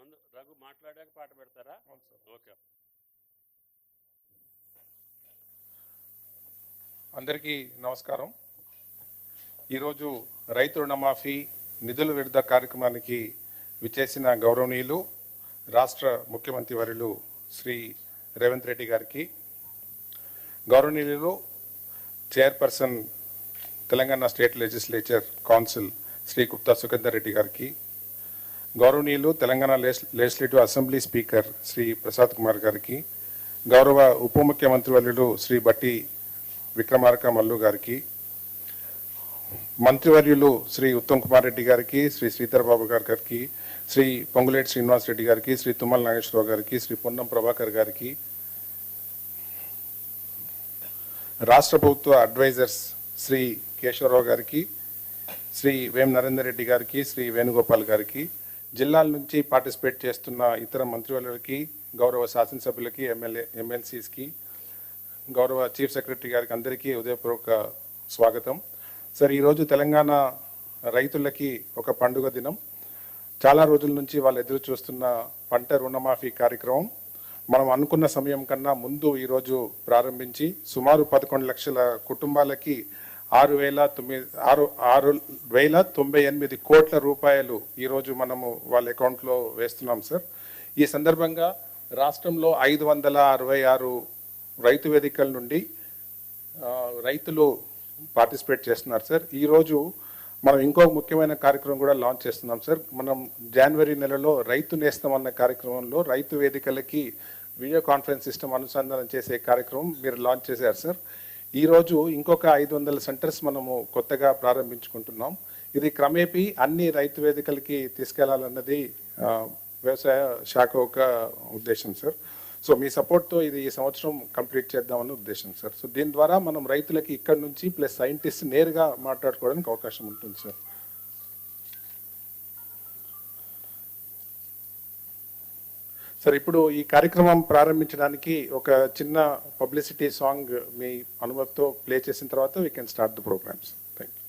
ముందు రఘు మాట్లాడాక పాట పెడతారా? ఓకే. అందరికీ నమస్కారం. ఈరోజు రైతు రుణమాఫీ నిధుల విడుదల కార్యక్రమానికి విచ్చేసిన గౌరవనీయులు రాష్ట్ర ముఖ్యమంత్రి వర్యులు శ్రీ రేవంత్ రెడ్డి గారికి, గౌరవనీయులు chairperson Telangana state legislature council Shri Gupta Sukhender Reddy గారికి, గౌరవనీయులు Telangana legislative assembly speaker Shri Prasad Kumar గారికి, గౌరవ ఉప ముఖ్యమంత్రి వర్యులు శ్రీ బట్టి విక్రమార్క మల్లు గారికి, మంత్రివర్యులు శ్రీ ఉత్తమ్ కుమార్ రెడ్డి గారికి, శ్రీ శ్రీధర్ బాబు గారికి, శ్రీ పొంగులేటి శ్రీనివాస్ రెడ్డి గారికి, శ్రీ తుమ్మల నాగేశ్వరరావు గారికి, శ్రీ పొన్నం ప్రభాకర్ గారికి, రాష్ట్ర ప్రభుత్వ అడ్వైజర్స్ శ్రీ కేశవరావు గారికి, శ్రీ వేం నరేందర్ రెడ్డి గారికి, శ్రీ వేణుగోపాల్ గారికి, జిల్లాల నుంచి పార్టిసిపేట్ చేస్తున్న ఇతర మంత్రివర్యులకి, గౌరవ శాసనసభ్యులకి, ఎమ్మెల్సీస్కి, గౌరవ చీఫ్ సెక్రటరీ గారికి అందరికీ ఉదయపూర్వక స్వాగతం. సార్, ఈరోజు తెలంగాణ రైతులకి ఒక పండుగ దినం. చాలా రోజుల నుంచి వాళ్ళు ఎదురు చూస్తున్న పంట రుణమాఫీ కార్యక్రమం మనం అనుకున్న సమయం కన్నా ముందు ఈరోజు ప్రారంభించి సుమారు 11 లక్షల కుటుంబాలకి 6,098 కోట్ల రూపాయలు ఈరోజు మనము వాళ్ళ అకౌంట్లో వేస్తున్నాం సార్. ఈ సందర్భంగా రాష్ట్రంలో 566 రైతు వేదికల నుండి రైతులు పార్టిసిపేట్ చేస్తున్నారు సార్. ఈరోజు మనం ఇంకో ముఖ్యమైన కార్యక్రమం కూడా లాంచ్ చేస్తున్నాం సార్. మనం జనవరి నెలలో రైతు నేస్తం అన్న కార్యక్రమంలో రైతు వేదికలకి వీడియో కాన్ఫరెన్స్ సిస్టమ్ అనుసంధానం చేసే కార్యక్రమం మీరు లాంచ్ చేశారు సార్. ఈరోజు ఇంకొక 500 సెంటర్స్ మనము కొత్తగా ప్రారంభించుకుంటున్నాం. ఇది క్రమేపీ అన్ని రైతు వేదికలకి తీసుకెళ్లాలన్నది వ్యవసాయ శాఖ ఒక ఉద్దేశం సార్. సో మీ సపోర్ట్తో ఇది ఈ సంవత్సరం కంప్లీట్ చేద్దామన్న ఉద్దేశం సార్. సో దీని ద్వారా మనం రైతులకి ఇక్కడ నుంచి ప్లస్ సైంటిస్ట్ నేరుగా మాట్లాడుకోవడానికి అవకాశం ఉంటుంది సార్. సార్, ఇప్పుడు ఈ కార్యక్రమం ప్రారంభించడానికి ఒక చిన్న పబ్లిసిటీ సాంగ్ మీ అనుమతితో ప్లే చేసిన తర్వాత we can start the programs. Thank you.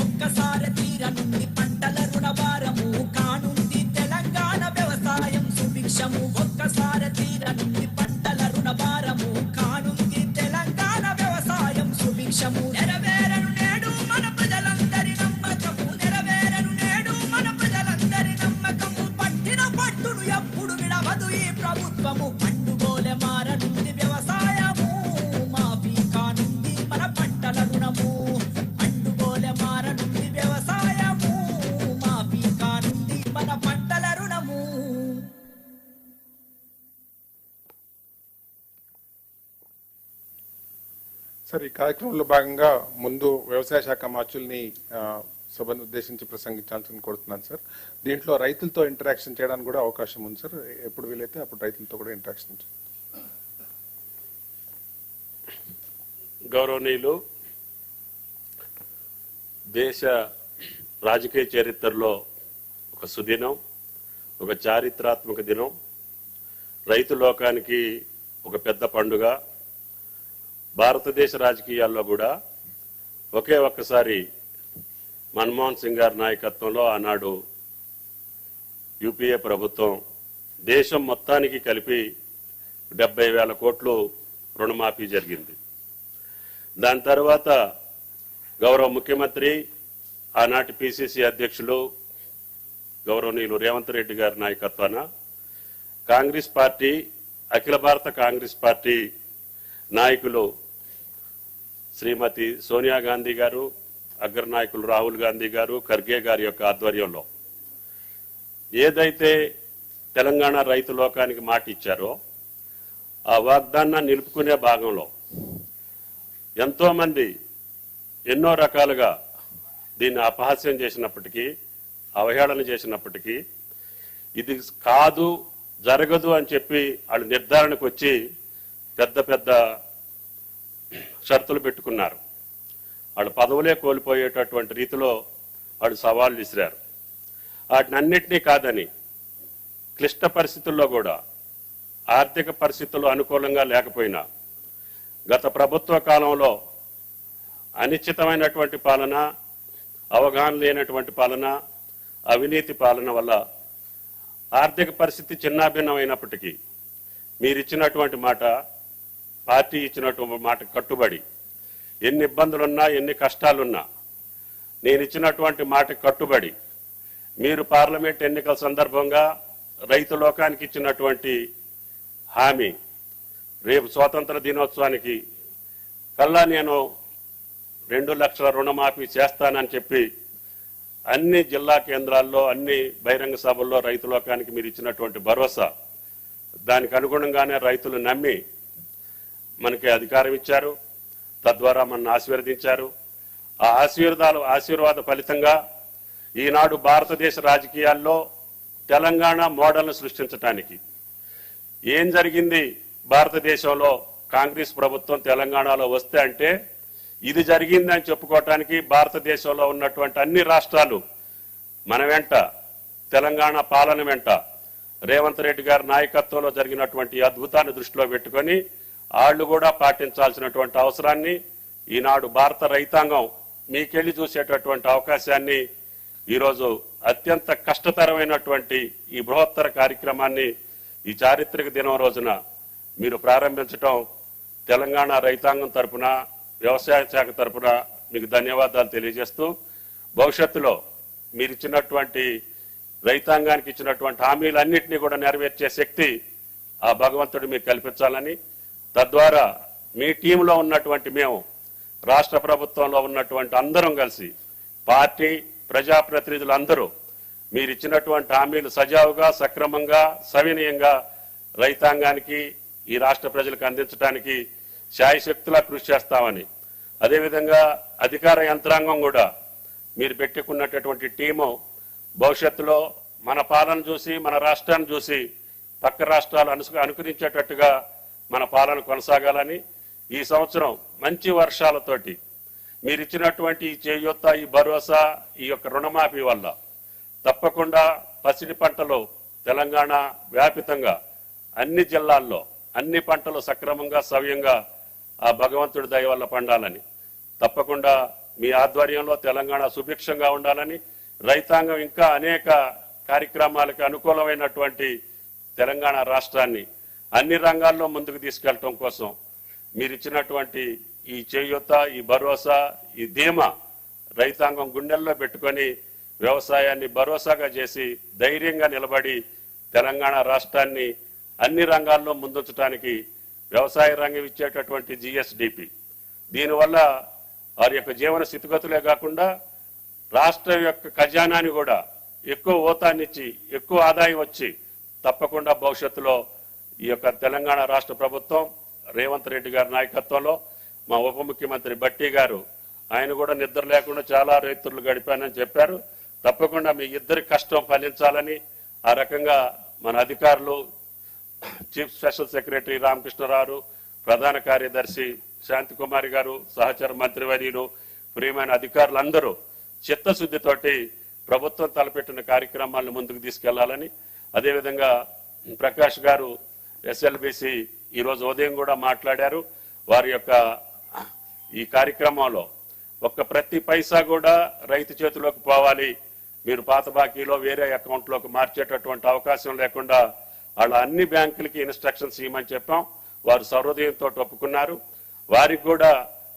ఒక్కసారి తీరనుంది పంటల రుణ భారము కానుంది తెలంగాణ వ్యవసాయం సుభిక్షము. నెరవేరను నేడు మన ప్రజలందరి నమ్మకము, నెరవేరను నేడు మన ప్రజలందరి నమ్మకము. పట్టిన పట్టును ఎప్పుడు విడవదు ఈ ప్రభుత్వము. పండుగోలే మారనుంది వ్యవసాయము, మాఫీ కానుంది మన పంటల రుణము. పండుగోలే మారనుంది వ్యవసాయము, మాఫీ కానుంది మన పంటల రుణము. సార్, ఈ కార్యక్రమంలో భాగంగా ముందు వ్యవసాయ శాఖ మార్చుల్ని సభను ఉద్దేశించి ప్రసంగించాల్సిన కోరుతున్నాను సార్. దీంట్లో రైతులతో ఇంటరాక్షన్ చేయడానికి కూడా అవకాశం ఉంది సార్. ఎప్పుడు వీలైతే అప్పుడు రైతులతో కూడా ఇంటరాక్షన్. గౌరవనీయులు, దేశ రాజకీయ చరిత్రలో ఒక సుదినం, ఒక చారిత్రాత్మక దినం, రైతు లోకానికి ఒక పెద్ద పండుగ. భారతదేశ రాజకీయాల్లో కూడా ఒకే ఒక్కసారి మన్మోహన్ సింగ్ గారి నాయకత్వంలో ఆనాడు యూపీఏ ప్రభుత్వం దేశం మొత్తానికి కలిపి 70,000 కోట్లు రుణమాఫీ జరిగింది. దాని తర్వాత గౌరవ ముఖ్యమంత్రి, ఆనాటి పిసిసి అధ్యక్షులు గౌరవనీయులు రేవంత్ రెడ్డి గారి నాయకత్వాన కాంగ్రెస్ పార్టీ, అఖిల భారత కాంగ్రెస్ పార్టీ నాయకులు శ్రీమతి సోనియా గాంధీ గారు, అగ్ర నాయకులు రాహుల్ గాంధీ గారు, ఖర్గే గారి యొక్క ఆధ్వర్యంలో ఏదైతే తెలంగాణ రైతు లోకానికి మాట ఇచ్చారో ఆ వాగ్దానాన్ని నిలుపుకునే భాగంలో ఎంతోమంది ఎన్నో రకాలుగా దీన్ని అపహాస్యం చేసినప్పటికీ, అవహేళన చేసినప్పటికీ, ఇది కాదు, జరగదు అని చెప్పి వాళ్ళు నిర్ధారణకు వచ్చి పెద్ద పెద్ద షరతులు పెట్టుకున్నారు. వాళ్ళు పదవులే కోల్పోయేటటువంటి రీతిలో వాళ్ళు సవాళ్ళు విసిరారు. వాటినన్నింటినీ కాదని క్లిష్ట పరిస్థితుల్లో కూడా, ఆర్థిక పరిస్థితులు అనుకూలంగా లేకపోయినా, గత ప్రభుత్వ కాలంలో అనిశ్చితమైనటువంటి పాలన, అవగాహన లేనటువంటి పాలన, అవినీతి పాలన వల్ల ఆర్థిక పరిస్థితి చిన్నాభిన్నమైనప్పటికీ మీరిచ్చినటువంటి మాట, పార్టీ ఇచ్చినటువంటి మాట కట్టుబడి, ఎన్ని ఇబ్బందులున్నా, ఎన్ని కష్టాలున్నా నేను ఇచ్చినటువంటి మాట కట్టుబడి మీరు పార్లమెంట్ ఎన్నికల సందర్భంగా రైతు లోకానికి ఇచ్చినటువంటి హామీ, రేపు స్వాతంత్ర దినోత్సవానికి కల్లా నేను 2 లక్షల రుణమాఫీ చేస్తానని చెప్పి అన్ని జిల్లా కేంద్రాల్లో, అన్ని బహిరంగ సభల్లో రైతు లోకానికి మీరు ఇచ్చినటువంటి భరోసా, దానికి అనుగుణంగానే రైతులు నమ్మి మనకి అధికారం ఇచ్చారు, తద్వారా మనల్ని ఆశీర్వదించారు. ఆ ఆశీర్వాద ఫలితంగా ఈనాడు భారతదేశ రాజకీయాల్లో తెలంగాణ మోడల్ను సృష్టించడానికి ఏం జరిగింది, భారతదేశంలో కాంగ్రెస్ ప్రభుత్వం తెలంగాణలో వస్తే అంటే ఇది జరిగిందని చెప్పుకోవటానికి భారతదేశంలో ఉన్నటువంటి అన్ని రాష్ట్రాలు మన వెంట, తెలంగాణ పాలన వెంట రేవంత్ రెడ్డి గారి నాయకత్వంలో జరిగినటువంటి అద్భుతాన్ని దృష్టిలో పెట్టుకొని వాళ్ళు కూడా పాటించాల్సినటువంటి అవసరాన్ని ఈనాడు భారత రైతాంగం మీకెళ్ళి చూసేటటువంటి అవకాశాన్ని ఈరోజు అత్యంత కష్టతరమైనటువంటి ఈ బృహత్తర కార్యక్రమాన్ని ఈ చారిత్రక దినం రోజున మీరు ప్రారంభించడం తెలంగాణ రైతాంగం తరపున, వ్యవసాయ శాఖ తరపున మీకు ధన్యవాదాలు తెలియజేస్తూ, భవిష్యత్తులో మీరు ఇచ్చినటువంటి రైతాంగానికి ఇచ్చినటువంటి హామీలన్నింటినీ కూడా నెరవేర్చే శక్తి ఆ భగవంతుడు మీకు కల్పించాలని, తద్వారా మీ టీంలో ఉన్నటువంటి మేము, రాష్ట్ర ప్రభుత్వంలో ఉన్నటువంటి అందరం కలిసి, పార్టీ ప్రజాప్రతినిధులు అందరూ మీరు ఇచ్చినటువంటి హామీలు సజావుగా, సక్రమంగా, సవినయంగా రైతాంగానికి, ఈ రాష్ట్ర ప్రజలకు అందించడానికి శాయశక్తులా కృషి చేస్తామని, అదేవిధంగా అధికార యంత్రాంగం కూడా మీరు పెట్టుకున్నటువంటి టీము భవిష్యత్తులో మన పాలన చూసి, మన రాష్ట్రాన్ని చూసి పక్క రాష్ట్రాలు అనుకరించేటట్టుగా మన పాలన కొనసాగాలని, ఈ సంవత్సరం మంచి వర్షాలతోటి మీరు ఇచ్చినటువంటి ఈ చేయూత, ఈ భరోసా, ఈ యొక్క రుణమాఫీ వల్ల తప్పకుండా పసిడి పంటలు తెలంగాణ వ్యాపితంగా అన్ని జిల్లాల్లో అన్ని పంటలు సక్రమంగా, సవ్యంగా ఆ భగవంతుడి దయ వల్ల పండాలని, తప్పకుండా మీ ఆధ్వర్యంలో తెలంగాణ సుభిక్షంగా ఉండాలని, రైతాంగం ఇంకా అనేక కార్యక్రమాలకు అనుకూలమైనటువంటి తెలంగాణ రాష్ట్రాన్ని అన్ని రంగాల్లో ముందుకు తీసుకెళ్లడం కోసం మీరు ఇచ్చినటువంటి ఈ చేయూత, ఈ భరోసా, ఈ ధీమా రైతాంగం గుండెల్లో పెట్టుకొని వ్యవసాయాన్ని భరోసాగా చేసి ధైర్యంగా నిలబడి తెలంగాణ రాష్ట్రాన్ని అన్ని రంగాల్లో ముందుంచడానికి వ్యవసాయ రంగం ఇచ్చేటటువంటి జిఎస్డిపి, దీనివల్ల వారి యొక్క జీవన స్థితిగతులే కాకుండా రాష్ట్రం యొక్క ఖజానాని కూడా ఎక్కువ ఓతాన్నిచ్చి, ఎక్కువ ఆదాయం వచ్చి తప్పకుండా భవిష్యత్తులో ఈ యొక్క తెలంగాణ రాష్ట్ర ప్రభుత్వం రేవంత్ రెడ్డి గారి నాయకత్వంలో మా ఉప ముఖ్యమంత్రి బట్టి గారు ఆయన కూడా నిద్ర లేకుండా చాలా రైతులు గడిపానని చెప్పారు. తప్పకుండా మీ ఇద్దరి కష్టం ఫలించాలని ఆ రకంగా మన అధికారులు, చీఫ్ స్పెషల్ సెక్రటరీ రామకృష్ణరావు, ప్రధాన కార్యదర్శి శాంతికుమారి గారు, సహచర మంత్రివర్యులు, ప్రియమైన అధికారులందరూ చిత్తశుద్ధితోటి ప్రభుత్వం తలపెట్టిన కార్యక్రమాలను ముందుకు తీసుకెళ్లాలని, అదేవిధంగా ప్రకాష్ గారు ఎస్ఎల్బిసి ఈరోజు ఉదయం కూడా మాట్లాడారు. వారి యొక్క ఈ కార్యక్రమంలో ప్రతి పైసా కూడా రైతు చేతిలోకి పోవాలి, మీరు పాత బాకీలో వేరే అకౌంట్లోకి మార్చేటటువంటి అవకాశం లేకుండా వాళ్ళ అన్ని బ్యాంకులకి ఇన్స్ట్రక్షన్స్ ఇవ్వమని చెప్పాం. వారు సహృదయంతో ఒప్పుకున్నారు. వారికి కూడా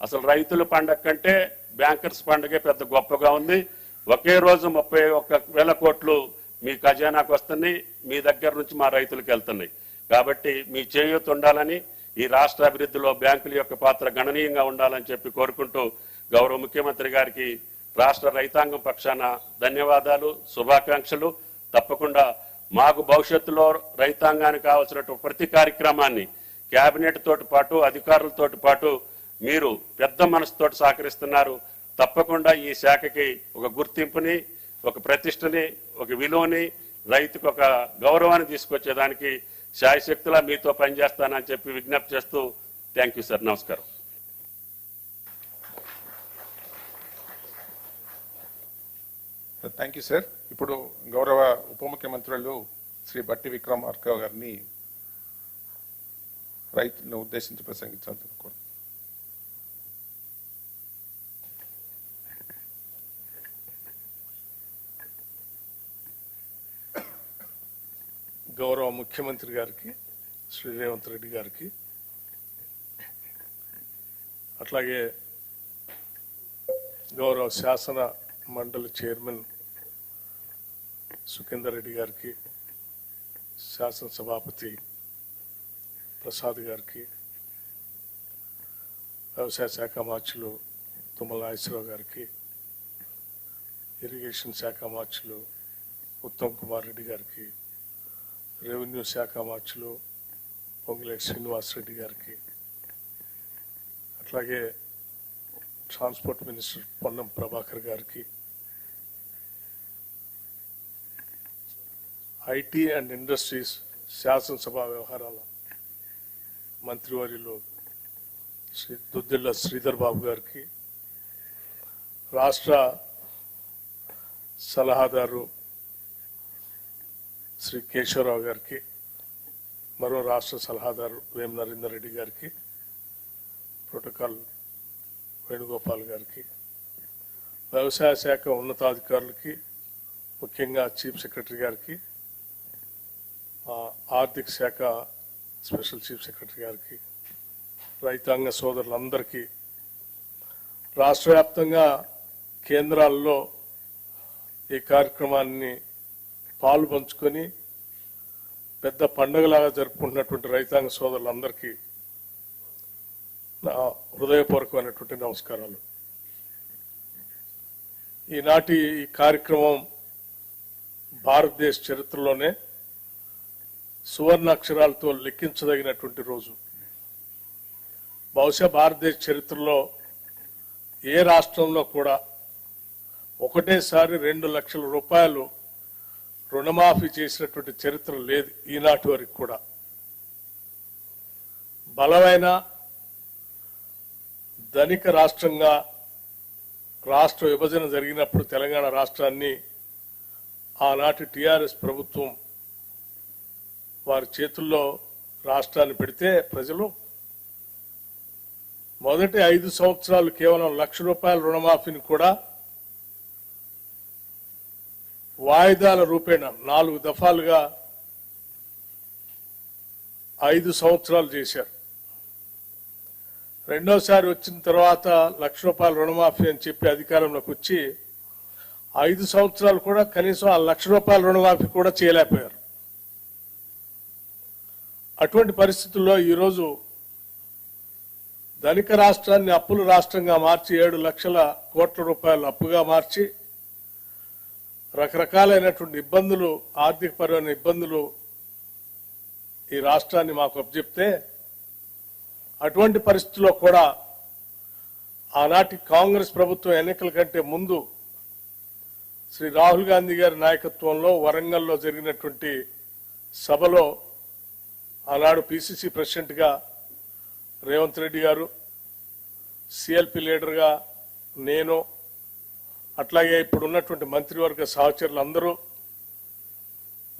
అసలు రైతుల పండగ కంటే బ్యాంకర్స్ పండుగే పెద్ద గొప్పగా ఉంది. ఒకే రోజు 31,000 కోట్లు మీ ఖజానాకు వస్తున్నాయి, మీ దగ్గర నుంచి మా రైతులకు వెళ్తున్నాయి. కాబట్టి మీ చేయూత ఉండాలని, ఈ రాష్ట్ర అభివృద్ధిలో బ్యాంకుల యొక్క పాత్ర గణనీయంగా ఉండాలని చెప్పి కోరుకుంటూ గౌరవ ముఖ్యమంత్రి గారికి రాష్ట్ర రైతాంగం పక్షాన ధన్యవాదాలు, శుభాకాంక్షలు. తప్పకుండా మాకు భవిష్యత్తులో రైతాంగానికి కావాల్సిన ప్రతి కార్యక్రమాన్ని కేబినెట్ తోటి పాటు అధికారులతో పాటు మీరు పెద్ద మనసుతోటి సహకరిస్తున్నారు. తప్పకుండా ఈ శాఖకి ఒక గుర్తింపుని, ఒక ప్రతిష్టని, ఒక విలువని, రైతుకు ఒక గౌరవాన్ని తీసుకొచ్చేదానికి శాయశక్తులా మీతో పనిచేస్తానని చెప్పి విజ్ఞప్తి చేస్తూ థ్యాంక్ యూ సార్. నమస్కారం. Thank you sir. ఇప్పుడు గౌరవ ఉప ముఖ్యమంత్రులు శ్రీ బట్టి విక్రమార్క గారిని రైతులను ఉద్దేశించి ప్రసంగించాలని కోరుతున్నాను. గౌరవ ముఖ్యమంత్రి గారికి, శ్రీ రేవంత్ రెడ్డి గారికి, అట్లాగే గౌరవ శాసన మండలి చైర్మన్ సుఖేందర్ రెడ్డి గారికి, శాసనసభాపతి ప్రసాద్ గారికి, వ్యవసాయ శాఖ మార్చులు తుమ్మల నాగేశ్వరరావు గారికి, ఇరిగేషన్ శాఖ మార్చులు ఉత్తమ్ కుమార్ రెడ్డి గారికి, రెవెన్యూ శాఖ మార్చులు పొంగులేటి శ్రీనివాసరెడ్డి గారికి, అట్లాగే ట్రాన్స్పోర్ట్ మినిస్టర్ పొన్నం ప్రభాకర్ గారికి, ఐటీ అండ్ ఇండస్ట్రీస్ శాసనసభ వ్యవహారాల మంత్రివర్యులు శ్రీ దుద్దిళ్ల శ్రీధర్ బాబు గారికి, రాష్ట్ర సలహాదారు శ్రీ కేశవరావు గారికి, మరో రాష్ట్ర సలహాదారు వేం నరేందర్ రెడ్డి గారికి, ప్రోటోకాల్ వేణుగోపాల్ గారికి, వ్యవసాయ శాఖ ఉన్నతాధికారులకి, ముఖ్యంగా చీఫ్ సెక్రటరీ గారికి, ఆర్థిక శాఖ స్పెషల్ చీఫ్ సెక్రటరీ గారికి, రైతాంగ సోదరులందరికీ, రాష్ట్ర వ్యాప్తంగా కేంద్రాల్లో ఈ కార్యక్రమాన్ని పాలు పంచుకొని పెద్ద పండుగలాగా జరుపుకుంటున్నటువంటి రైతాంగ సోదరులందరికీ నా హృదయపూర్వకమైనటువంటి నమస్కారాలు. ఈనాటి ఈ కార్యక్రమం భారతదేశ చరిత్రలోనే సువర్ణ అక్షరాలతో లెక్కించదగినటువంటి రోజు. బహుశా భారతదేశ చరిత్రలో ఏ రాష్ట్రంలో కూడా ఒకటేసారి 2 లక్షల రూపాయలు రుణమాఫీ చేసినటువంటి చరిత్ర లేదు ఈనాటి వరకు కూడా. బలమైన ధనిక రాష్ట్రంగా రాష్ట్ర విభజన జరిగినప్పుడు తెలంగాణ రాష్ట్రాన్ని ఆనాటి టిఆర్ఎస్ ప్రభుత్వం వారి చేతుల్లో రాష్ట్రాన్ని పెడితే ప్రజలు మొదటి 5 సంవత్సరాలు కేవలం 1,00,000 రూపాయల రుణమాఫీని కూడా వాయిదాల రూపేణ 4 దఫాలుగా 5 సంవత్సరాలు చేశారు. రెండోసారి వచ్చిన తర్వాత 1,00,000 రూపాయల రుణమాఫీ అని చెప్పి అధికారంలోకి వచ్చి 5 సంవత్సరాలు కూడా కనీసం ఆ 1,00,000 రూపాయల రుణమాఫీ కూడా చేయలేకపోయారు. అటువంటి పరిస్థితుల్లో ఈరోజు ధనిక రాష్ట్రాన్ని అప్పుల రాష్ట్రంగా మార్చి 7 లక్షల కోట్ల రూపాయలు అప్పుగా మార్చి రకరకాలైనటువంటి ఇబ్బందులు, ఆర్థికపరమైన ఇబ్బందులు ఈ రాష్ట్రాన్ని మాకు అప్పచెప్తే అటువంటి పరిస్థితుల్లో కూడా ఆనాటి కాంగ్రెస్ ప్రభుత్వం ఎన్నికల కంటే ముందు శ్రీ రాహుల్ గాంధీ గారి నాయకత్వంలో వరంగల్లో జరిగినటువంటి సభలో ఆనాడు పిసిసి ప్రెసిడెంట్గా రేవంత్ రెడ్డి గారు, సిఎల్పి లీడర్గా నేను, అట్లాగే ఇప్పుడు ఉన్నటువంటి మంత్రివర్గ సహచరులు అందరూ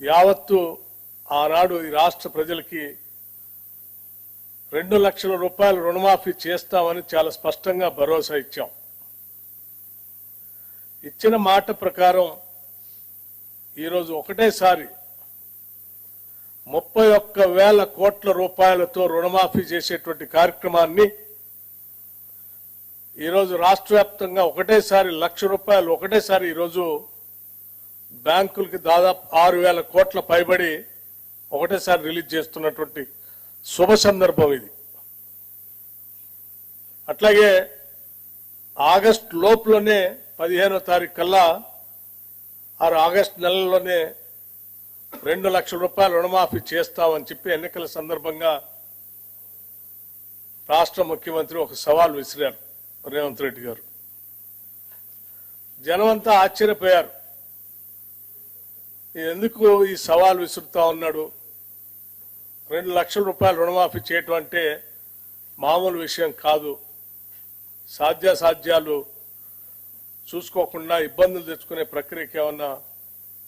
యావత్తు ఆనాడు ఈ రాష్ట్ర ప్రజలకి 2 లక్షల రూపాయలు రుణమాఫీ చేస్తామని చాలా స్పష్టంగా భరోసా ఇచ్చాం. ఇచ్చిన మాట ప్రకారం ఈరోజు ఒకటేసారి 31,000 కోట్ల రూపాయలతో రుణమాఫీ చేసేటువంటి కార్యక్రమాన్ని ఈరోజు రాష్ట్ర వ్యాప్తంగా ఒకటేసారి 1,00,000 రూపాయలు ఒకటేసారి ఈరోజు బ్యాంకులకి దాదాపు 6,000 కోట్ల పైబడి ఒకటేసారి రిలీజ్ చేస్తున్నటువంటి శుభ సందర్భం ఇది. అట్లాగే ఆగస్టు లోపులోనే 15వ తారీఖు కల్లా ఆగస్టు నెలలోనే 2 లక్షల రూపాయలు రుణమాఫీ చేస్తామని చెప్పి ఎన్నికల సందర్భంగా రాష్ట్ర ముఖ్యమంత్రి ఒక సవాల్ విసిరారు రేవంత్ రెడ్డి గారు. జనమంతా ఆశ్చర్యపోయారు, ఎందుకు ఈ సవాల్ విసురుతా ఉన్నాడు, 2 లక్షల రూపాయలు రుణమాఫీ చేయటం అంటే మామూలు విషయం కాదు, సాధ్యాసాధ్యాలు చూసుకోకుండా ఇబ్బందులు తెచ్చుకునే ప్రక్రియకి ఏమన్నా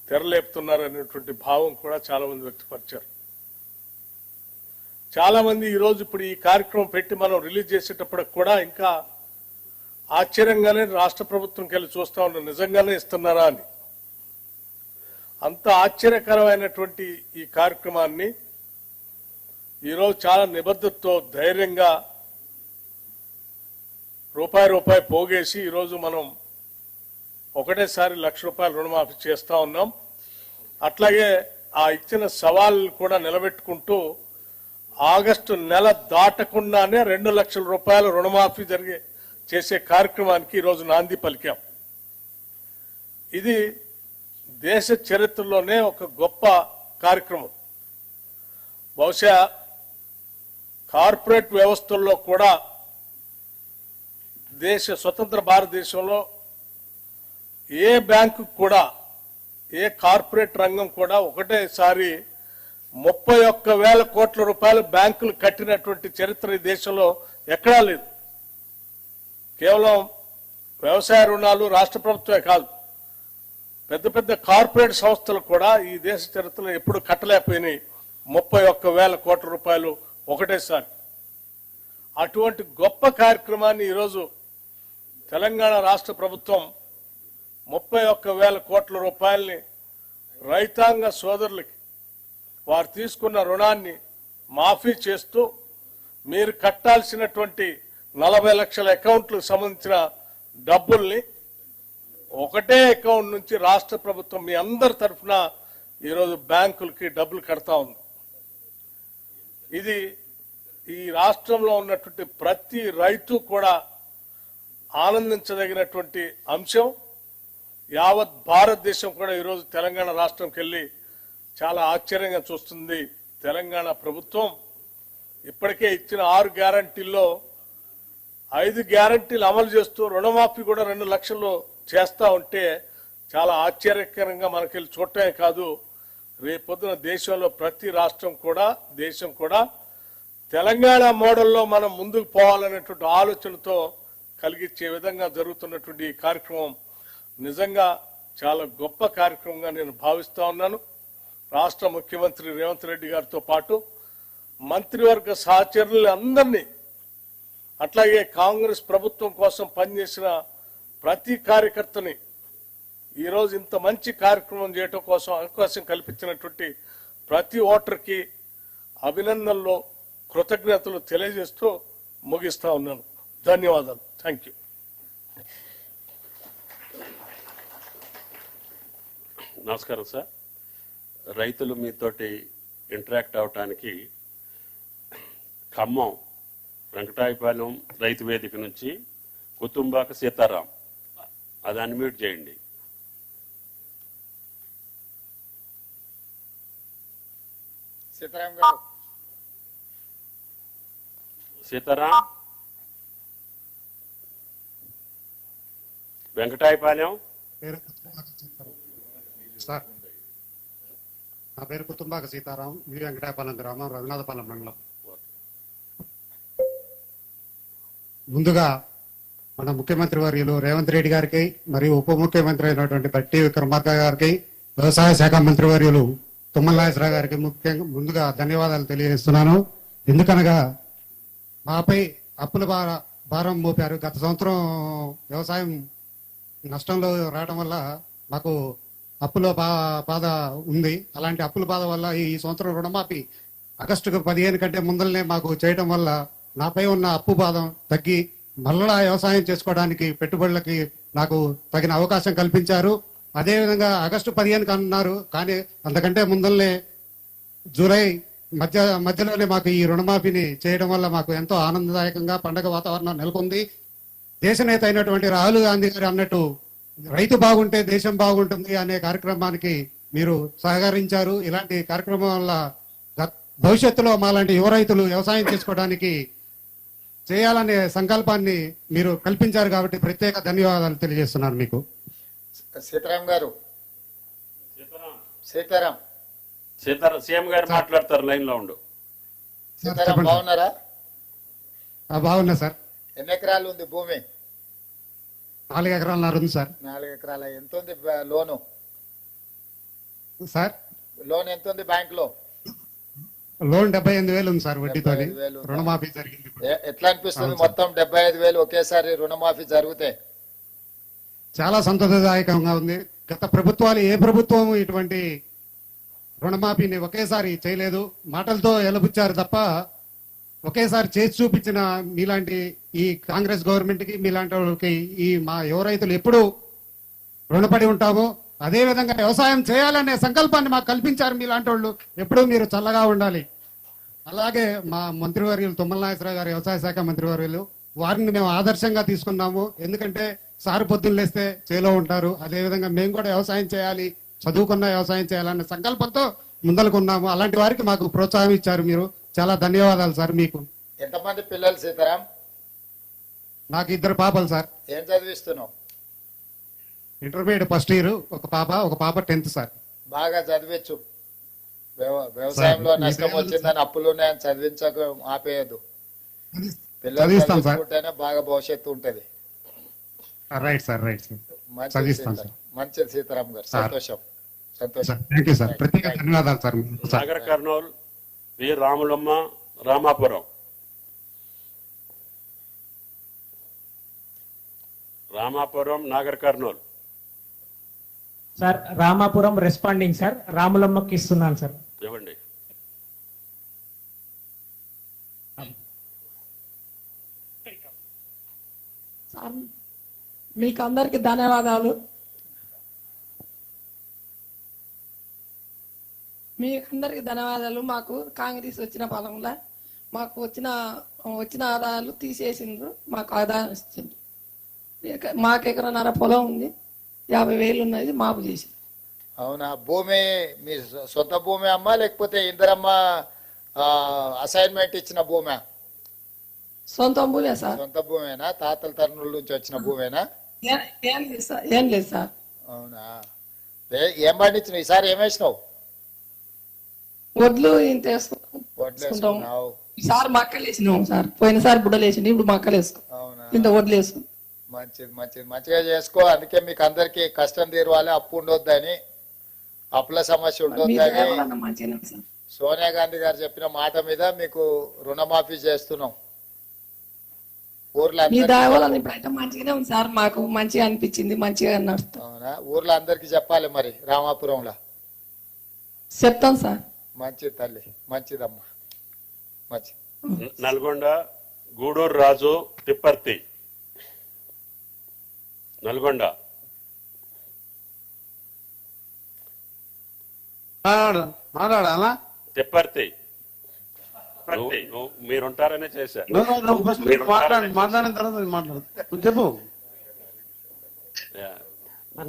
తెరలేపుతున్నారనేటువంటి భావం కూడా చాలా మంది వ్యక్తపరిచారు. చాలా మంది ఈరోజు ఇప్పుడు ఈ కార్యక్రమం పెట్టి మనం రిలీజ్ చేసేటప్పటికి కూడా ఇంకా ఆశ్చర్యంగానే రాష్ట్ర ప్రభుత్వంకి వెళ్ళి చూస్తా ఉన్నాం, నిజంగానే ఇస్తున్నారా అని. అంత ఆశ్చర్యకరమైనటువంటి ఈ కార్యక్రమాన్ని ఈరోజు చాలా నిబద్ధతతో ధైర్యంగా రూపాయి పోగేసి ఈరోజు మనం ఒకటేసారి 1,00,000 రూపాయలు రుణమాఫీ చేస్తా ఉన్నాం. అట్లాగే ఆ ఇచ్చిన సవాళ్ళను కూడా నిలబెట్టుకుంటూ ఆగస్టు నెల దాటకుండానే 2 లక్షల రూపాయల రుణమాఫీ చేసే కార్యక్రమానికి ఈరోజు నాంది పలికాం. ఇది దేశ చరిత్రలోనే ఒక గొప్ప కార్యక్రమం. బహుశా కార్పొరేట్ వ్యవస్థల్లో కూడా స్వతంత్ర భారతదేశంలో ఏ బ్యాంకు కూడా, ఏ కార్పొరేట్ రంగం కూడా ఒకటేసారి 31,000 కోట్ల రూపాయలు బ్యాంకులు కట్టినటువంటి చరిత్ర ఈ దేశంలో ఎక్కడా లేదు. కేవలం వ్యవసాయ రుణాలు రాష్ట్ర ప్రభుత్వమే కాదు, పెద్ద పెద్ద కార్పొరేట్ సంస్థలు కూడా ఈ దేశ చరిత్రలో ఎప్పుడు కట్టలేకపోయినాయి 31,000 కోట్ల రూపాయలు ఒకటేసారి. అటువంటి గొప్ప కార్యక్రమాన్ని ఈరోజు తెలంగాణ రాష్ట్ర ప్రభుత్వం 31,000 కోట్ల రూపాయల్ని రైతాంగ సోదరులకి వారు తీసుకున్న రుణాన్ని మాఫీ చేస్తూ మీరు కట్టాల్సినటువంటి 40 లక్షల అకౌంట్లకు సంబంధించిన డబ్బుల్ని ఒకటే అకౌంట్ నుంచి రాష్ట్ర ప్రభుత్వం మీ అందరి తరఫున ఈరోజు బ్యాంకులకి డబ్బులు కడతా ఉంది. ఇది ఈ రాష్ట్రంలో ఉన్నటువంటి ప్రతి రైతు కూడా ఆనందించదగినటువంటి అంశం. యావత్ భారతదేశం కూడా ఈరోజు తెలంగాణ రాష్ట్రంకి వెళ్ళి చాలా ఆశ్చర్యంగా చూస్తుంది. తెలంగాణ ప్రభుత్వం ఇప్పటికే ఇచ్చిన 6 గ్యారంటీల్లో 5 గ్యారంటీలు అమలు చేస్తూ రుణమాఫీ కూడా 2 లక్షలు చేస్తా ఉంటే చాలా ఆశ్చర్యకరంగా మనకెళ్ళి చూడటమే కాదు, రేపొద్దున దేశంలో ప్రతి రాష్ట్రం కూడా, దేశం కూడా తెలంగాణ మోడల్లో మనం ముందుకు పోవాలనేటువంటి ఆలోచనతో కలిగించే విధంగా జరుగుతున్నటువంటి ఈ కార్యక్రమం నిజంగా చాలా గొప్ప కార్యక్రమంగా నేను భావిస్తా ఉన్నాను. రాష్ట్ర ముఖ్యమంత్రి రేవంత్ రెడ్డి గారితో పాటు మంత్రివర్గ సహచరులందరినీ, అట్లాగే కాంగ్రెస్ ప్రభుత్వం కోసం పనిచేసిన ప్రతి కార్యకర్తని ఈరోజు ఇంత మంచి కార్యక్రమం చేయటం కోసం అవకాశం కల్పించినటువంటి ప్రతి ఓటర్కి అభినందనలు, కృతజ్ఞతలు తెలియజేస్తూ ముగిస్తా ఉన్నాను. ధన్యవాదాలు. Thank you. నమస్కారం సార్. రైతులు మీతోటి ఇంటరాక్ట్ అవటానికి ఖమ్మం వెంకటాయపాలెం రైతు వేదిక నుంచి కుతుంబాక సీతారాం, అది అన్మ్యూట్ చేయండి. సీతారాం గారు, సీతారాం వెంకటాయపాలెం. సార్ నా పేరు కుతుంబాక సీతారాం, మీ వెంకటాయపాలెం గ్రామం, రఘునాథపాలెం మండలం. ముందుగా మన ముఖ్యమంత్రి వర్యులు రేవంత్ రెడ్డి గారికి మరియు ఉప ముఖ్యమంత్రి అయినటువంటి బట్టి విక్రమార్క గారికి, వ్యవసాయ శాఖ మంత్రి వర్యులు తుమ్మల నాగేశ్వరరావు గారికి ముఖ్యంగా ముందుగా ధన్యవాదాలు తెలియజేస్తున్నాను. ఎందుకనగా మాపై అప్పుల భారం మోపారు. గత సంవత్సరం వ్యవసాయం నష్టంలో రావడం వల్ల మాకు అప్పుల బాధ ఉంది. అలాంటి అప్పుల బాధ వల్ల ఈ సంవత్సరం రుణమాఫీ ఆగస్టుకు 15 కంటే ముందరనే మాకు చేయడం వల్ల నాపై ఉన్న అప్పు బాధ తగ్గి మళ్ళా వ్యవసాయం చేసుకోవడానికి పెట్టుబడులకి నాకు తగిన అవకాశం కల్పించారు. అదేవిధంగా ఆగస్టు 15 అన్నారు, కానీ అంతకంటే ముందరనే జూలై మధ్యలోనే మాకు ఈ రుణమాఫీని చేయడం వల్ల మాకు ఎంతో ఆనందదాయకంగా పండగ వాతావరణం నెలకొంది. దేశ నేత అయినటువంటి రాహుల్ గాంధీ గారు అన్నట్టు రైతు బాగుంటే దేశం బాగుంటుంది అనే కార్యక్రమానికి మీరు సహకరించారు. ఇలాంటి కార్యక్రమం వల్ల భవిష్యత్తులో మాలాంటి యువ రైతులు వ్యవసాయం చేసుకోవడానికి చేయాలనే సంకల్పాన్ని మీరు కల్పించారు కాబట్టి ప్రత్యేక ధన్యవాదాలు తెలియజేస్తున్నాను మీకు. సీతారాం గారు, సీతారాం సీఎం గారు మాట్లాడతారు, లైన్ లో ఉండు. సీతారాం బాగున్నారా? బాగున్నా సార్. ఎన్ని ఎకరాలు ఉంది భూమి? 4 ఎకరాలన్నర ఉంది సార్. 4 ఎకరాల. ఎంత ఉంది లోను? సార్ లోన్ ఎంత ఉంది బ్యాంక్ లో? లోన్ 75,000 ఉంది సార్ వడ్డీతో. 75,000 ఉందా? రుణమాఫీ జరిగింది. ఎట్లా అనిపిస్తుంది మొత్తం 75,000 ఒకేసారి రుణమాఫీ జరిగితే? చాలా సంతోషదాయకంగా ఉంది. గత ప్రభుత్వాలు ఏ ప్రభుత్వం ఇటువంటి రుణమాఫీని ఒకేసారి చేయలేదు. మాటలతో ఎలబుచ్చారు తప్ప ఒకేసారి చేసి చూపించిన మీలాంటి ఈ కాంగ్రెస్ గవర్నమెంట్ కి, మీలాంటి వాళ్ళకి, ఈ మా యువ రైతులు ఎప్పుడు రుణపడి ఉంటాము. అదే విధంగా వ్యవసాయం చేయాలనే సంకల్పాన్ని మాకు కల్పించారు మీలాంటి వాళ్ళు. ఎప్పుడూ మీరు చల్లగా ఉండాలి. అలాగే మా మంత్రివర్యులు తుమ్మల నాగేశ్వరరావు గారు, వ్యవసాయ శాఖ మంత్రివర్యులు, వారిని మేము ఆదర్శంగా తీసుకున్నాము. ఎందుకంటే సారు పొద్దున్న లేస్తే చేలో ఉంటారు. అదేవిధంగా మేము కూడా వ్యవసాయం చేయాలి, చదువుకున్న వ్యవసాయం చేయాలనే సంకల్పంతో ముందలుకున్నాము. అలాంటి వారికి మాకు ప్రోత్సాహం ఇచ్చారు మీరు. చాలా ధన్యవాదాలు సార్ మీకు. ఎంతమంది పిల్లలు సీతారాం? నాకు 2 పాపలు సార్. ఏం చదివిస్తున్నావు? ఇంటర్మీడియట్ ఫస్ట్ ఇయర్, ఒక పాప 10th సార్. బాగా చదివించు. వ్యవసాయంలో నష్టం వచ్చిందని అప్పులు ఉన్నాయని చదివించక ఆపేయద్దు. పిల్లలు చదివిస్తాం సార్. చదువుకుంటేనే బాగా భవిష్యత్తు ఉంటది. Right sir, right sir. మంచిది చదివిస్తాం సీతారాం. సార్. మంచిది సీతారాం గారు. సంతోషం, సంతోషం. Thank you sir. ప్రత్యేక ధన్యవాదాలు sir. Nagar Kurnool, V Ramulamma, Ramapuram. Ramapuram, Nagar Kurnool. Sir Ramapuram responding sir. రాములమ్మకి ఇస్తున్నాను సార్. ఇవ్వండి. సార్ మీకు అందరికి ధన్యవాదాలు. మాకు కాంగ్రెస్ వచ్చిన పాలనలో మాకు వచ్చిన ఆదాయాలు తీసేసిండ్రు. మాకు ఆదాయం ఇచ్చిండ్రు. మాకు ఎకరన్నర పొలం ఉంది, 50,000 ఉన్నది మాపు చేసి. అవునా? భూమి మీ సొంత భూమి అమ్మా లేకపోతే ఇందరమ్మ అసైన్మెంట్ ఇచ్చిన భూమా? సొంత భూమే సార్. సొంత భూమేనా? తాతల తరుణుల నుంచి వచ్చిన భూమేనా? ఏం లేదు సార్. అవునా? ఏం పండించిన ఈసారి? ఏం వేసినావు? వడ్లు ఇంత వడ్లు వేసుకున్నావు? ఈసారి మక్కలు వేసినాం సార్. పోయినసారి బుడ్డలు వేసింది, ఇప్పుడు మక్కలు వేసుకో. అవునా? ఇంత వడ్లు వేసుకున్నాం. మంచిది, మంచిది. మంచిగా చేసుకో. అందుకే మీకు అందరికి కష్టం తీరవాలి, అప్పు ఉండొద్దని, అప్పుల సమస్య ఉండొద్దని మంచిగా సార్. సోనియా గాంధీ గారు చెప్పిన మాట మీద మీకు రుణమాఫీ చేస్తున్నాం. ఊర్లో మీ దయవల్ల ఇప్పుడైతే మంచిగానే ఉంది సార్. మాకు మంచిగా అనిపించింది, మంచిగా నడుస్తాం. అవునా? ఊర్లో అందరికి చెప్పాలి మరి. రామాపురంలో చెప్తాం సార్. మంచిది తల్లి, మంచిదమ్మా, మంచిది. నల్గొండ, గూడూరు రాజు, తిప్పర్తి. నల్గొండ. మాట్లాడాలా? తిప్పర్తి. మీరుంటారనే చేశా. మాట్లాడిన తర్వాత మాట్లాడు. చెప్పు.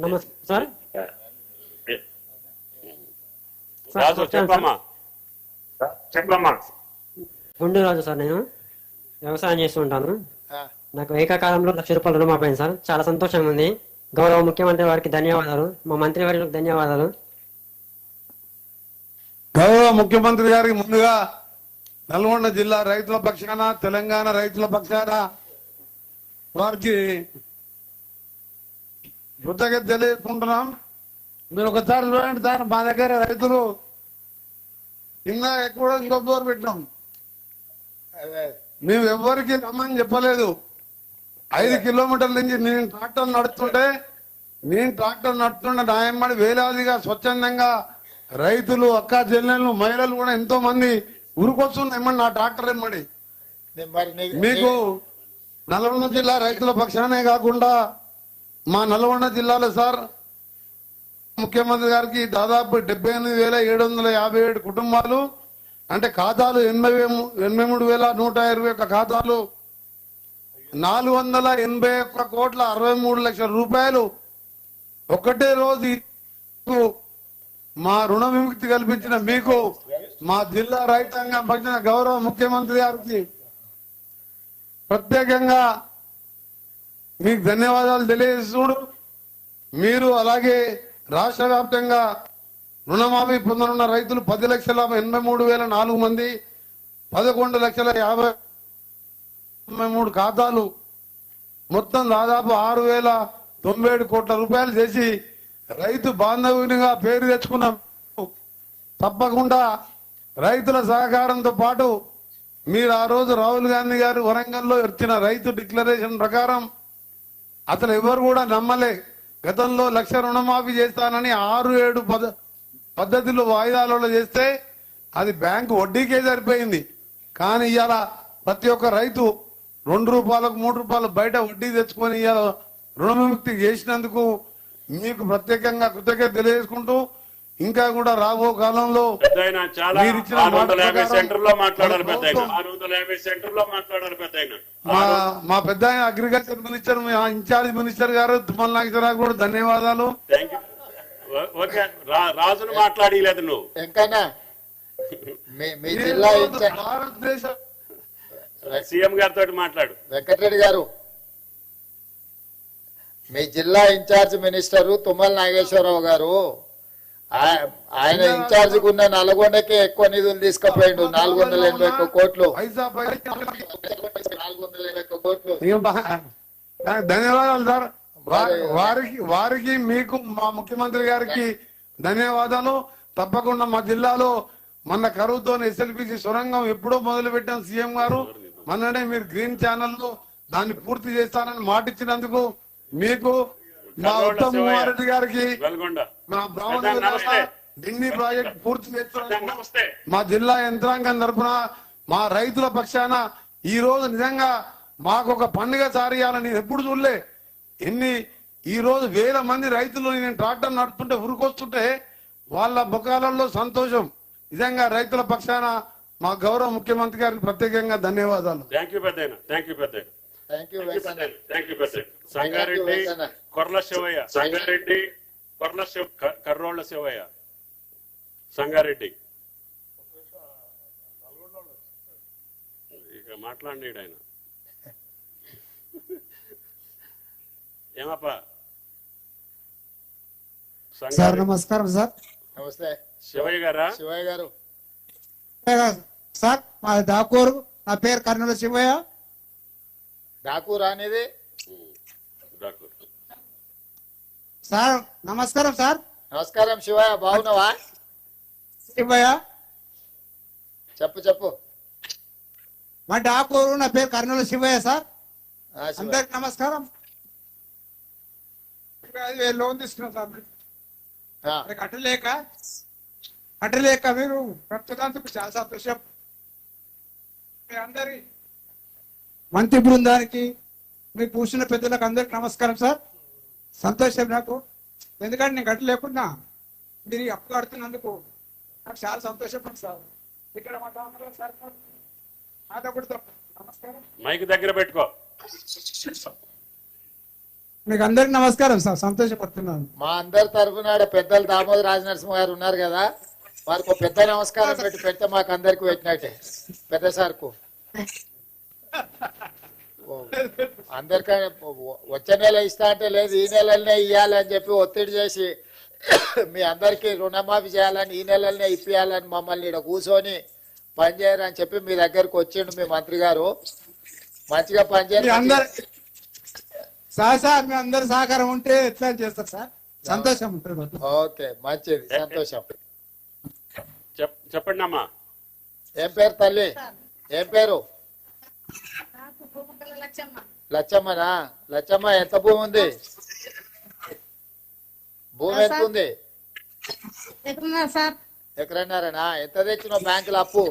నమస్తే సార్. రాజు చెప్పమ్మా. గుండు రాజు సార్. నేను వ్యవసాయం చేస్తూ ఉంటాను. ఆ, నాకు ఏకకాలంలో 1,00,000 రూపాయలు రుణమాపోయింది సార్. చాలా సంతోషంగా ఉంది. గౌరవ ముఖ్యమంత్రి వారికి ధన్యవాదాలు, మా మంత్రి వారికి ధన్యవాదాలు. గౌరవ ముఖ్యమంత్రి గారికి ముందుగా నల్గొండ జిల్లా రైతుల పక్షాన, తెలంగాణ రైతుల పక్షాన వారికి కృతజ్ఞత తెలియజేసుకుంటున్నాం. మీరు ఒకసారి చూడండి సార్, మా దగ్గర రైతులు కింద ఎక్కువ ఇంకో బోర్ పెట్టినాం. మేము ఎవ్వరికి రమ్మని చెప్పలేదు. 5 కిలోమీటర్ల నుంచి నేను ట్రాక్టర్ నడుస్తుంటే నాయమ్మడి వేలాదిగా స్వచ్ఛందంగా రైతులు, అక్క చెల్లెళ్ళు, మహిళలు కూడా ఎంతో మంది ఉరుకొస్తున్నాయి నా ట్రాక్టర్ ఎమ్మడి. మీకు నల్గొండ జిల్లా రైతుల పక్షానే కాకుండా మా నల్గొండ జిల్లాలో సార్ ముఖ్యమంత్రి గారికి దాదాపు 78,757 కుటుంబాలు, అంటే ఖాతాలు 83,121 ఖాతాలు, 481,63,00,000 రూపాయలు ఒకటే రోజు మా రుణ విముక్తి కల్పించిన మీకు, మా జిల్లా రైతాంగం పక్షాన గౌరవ ముఖ్యమంత్రి గారికి ప్రత్యేకంగా మీకు ధన్యవాదాలు తెలియజేస్తుడు. మీరు అలాగే రాష్ట్ర వ్యాప్తంగా రుణమాఫీ పొందనున్న రైతులు 10,83,004 మంది, 11,50,53 ఖాతాలు, మొత్తం దాదాపు 6,097 కోట్ల రూపాయలు చేసి రైతు బాంధవునిగా పేరు తెచ్చుకున్నాం. తప్పకుండా రైతుల సహకారంతో పాటు మీరు ఆ రోజు రాహుల్ గాంధీ గారు వరంగల్లో ఇచ్చిన రైతు డిక్లరేషన్ ప్రకారం అసలు ఎవరు కూడా నమ్మలే. గతంలో 1,00,000 రుణమాఫీ చేస్తానని 6-7 పద్ధతులు వాయిదాలలో చేస్తే అది బ్యాంకు వడ్డీకే సరిపోయింది. కానీ ఇవాళ ప్రతి ఒక్క రైతు 2 రూపాయలకు 3 రూపాయలు బయట వడ్డీ తెచ్చుకొని ఇవాళ రుణ విముక్తి చేసినందుకు మీకు ప్రత్యేకంగా కృతజ్ఞత తెలియజేసుకుంటూ, ఇంకా కూడా రాబో కాలంలో మీరు ఇచ్చిన మా పెద్ద అగ్రికల్చర్ మినిస్టర్, ఇన్ఛార్జ్ మినిస్టర్ గారు తుమ్మల నాగేశ్వరరావు కూడా ధన్యవాదాలు. రాజును మాట్లాడలేదు నువ్వు ఎంకన్నా మీ జిల్లా భారతదేశ సీఎం గారితో మాట్లాడు. వెంకటరెడ్డి గారు, మీ జిల్లా ఇన్ఛార్జ్ మినిస్టరు తుమ్మల నాగేశ్వరరావు గారు ఆయన ఇన్ఛార్జ్ ఉన్న నల్గొండకే ఎక్కువ నిధులు తీసుకుపోయిండు. 481 కోట్లు. 481 కోట్లు. ధన్యవాదాలు సార్. వారికి మీకు మా ముఖ్యమంత్రి గారికి ధన్యవాదాలు. తప్పకుండా మా జిల్లాలో మన కరువుతో ఎస్ఎల్పిసి సొరంగం ఎప్పుడో మొదలు పెట్టాం సీఎం గారు. మొన్ననే మీరు గ్రీన్ ఛానల్లో దాన్ని పూర్తి చేస్తానని మాట ఇచ్చినందుకు మీకు, మా ఉత్తమ్ కుమార్ రెడ్డి గారికి, మా బ్రాహ్మణ ఢిల్లీ ప్రాజెక్ట్ పూర్తి చేస్తున్నందుకు మా జిల్లా యంత్రాంగం తరఫున, మా రైతుల పక్షాన ఈ రోజు నిజంగా మాకు ఒక పండుగ సారియాలని నేను ఎప్పుడు చూడలే. ఈ రోజు 1000 మంది రైతులు నేను ట్రాక్టర్ నడుపుతుంటే ఉరుకొస్తుంటే వాళ్ళ ముఖాలలో సంతోషం. నిజంగా రైతుల పక్షాన మా గౌరవ ముఖ్యమంత్రి గారికి ప్రత్యేకంగా ధన్యవాదాలు. సంగారెడ్డి కొర్ల శివయ్య, కర్రోళ్ళ శివయ్య, సంగారెడ్డి ఇక మాట్లాడినాడు ఆయన. ఏమప్పా సార్? నమస్కారం సార్. నమస్తే శివయ్య గారా? శివయ్య గారు సార్, మా దాకూరు, నా పేరు కర్నూలు శివయ్య. డాకూర్ అనేది సార్. నమస్కారం సార్. నమస్కారం శివయ్య, బాగున్నావా? శివయ్య చెప్పు. మా డాకూరు, నా పేరు కర్నూలు శివయ్య సార్. అందరికి నమస్కారం. 5,000 లోన్ తీసుకున్నాం సార్. కట్టలేక మీరు కట్టుదందుకు చాలా సంతోషం. మీ అందరి మంత్రి బృందానికి, మీ కూర్చున్న పెద్దలకు అందరికి నమస్కారం సార్. సంతోషం నాకు, ఎందుకంటే నేను కట్టలేకున్నా మీరు అప్పు కడుతున్నందుకు నాకు చాలా సంతోషం సార్. ఇక్కడ మా సార్ నమస్కారం. మైక్ దగ్గర పెట్టుకో. మీకు అందరికి నమస్కారం సార్, సంతోషపడుతున్నాను. మా అందరి తరఫున పెద్దలు దామోదర్ రాజనరసింహ గారు ఉన్నారు కదా, వారికి ఒక పెద్ద నమస్కారం పెడితే మాకు అందరికి పెట్టినట్టే పెద్ద సార్కు. అందరికీ వచ్చే నెల ఇస్తా అంటే లేదు ఈ నెలలనే ఇవ్వాలని చెప్పి ఒత్తిడి చేసి మీ అందరికీ రుణమాఫీ చేయాలని ఈ నెలలనే ఇప్పియాలని మమ్మల్ని ఇక్కడ కూర్చొని పనిచేయరని చెప్పి మీ దగ్గరకు వచ్చిండు మీ మంత్రి గారు. మంచిగా పనిచేయాలి. సార్ మీ అందరి సహకారం ఉంటే ఎట్లా చేస్తారు సార్? సంతోషం ఉంటుంది. ఓకే, మంచిది, సంతోషం. చెప్పండి అమ్మా. ఏం పేరు తల్లి? ఏం పేరు? లచ్చమ్మనా? లచ్చమ్మ, ఎంత భూమి ఉంది? భూమి ఎంత ఉంది? ఎకరన్నారనా? ఎంత తెచ్చినావు బ్యాంకులో అప్పు?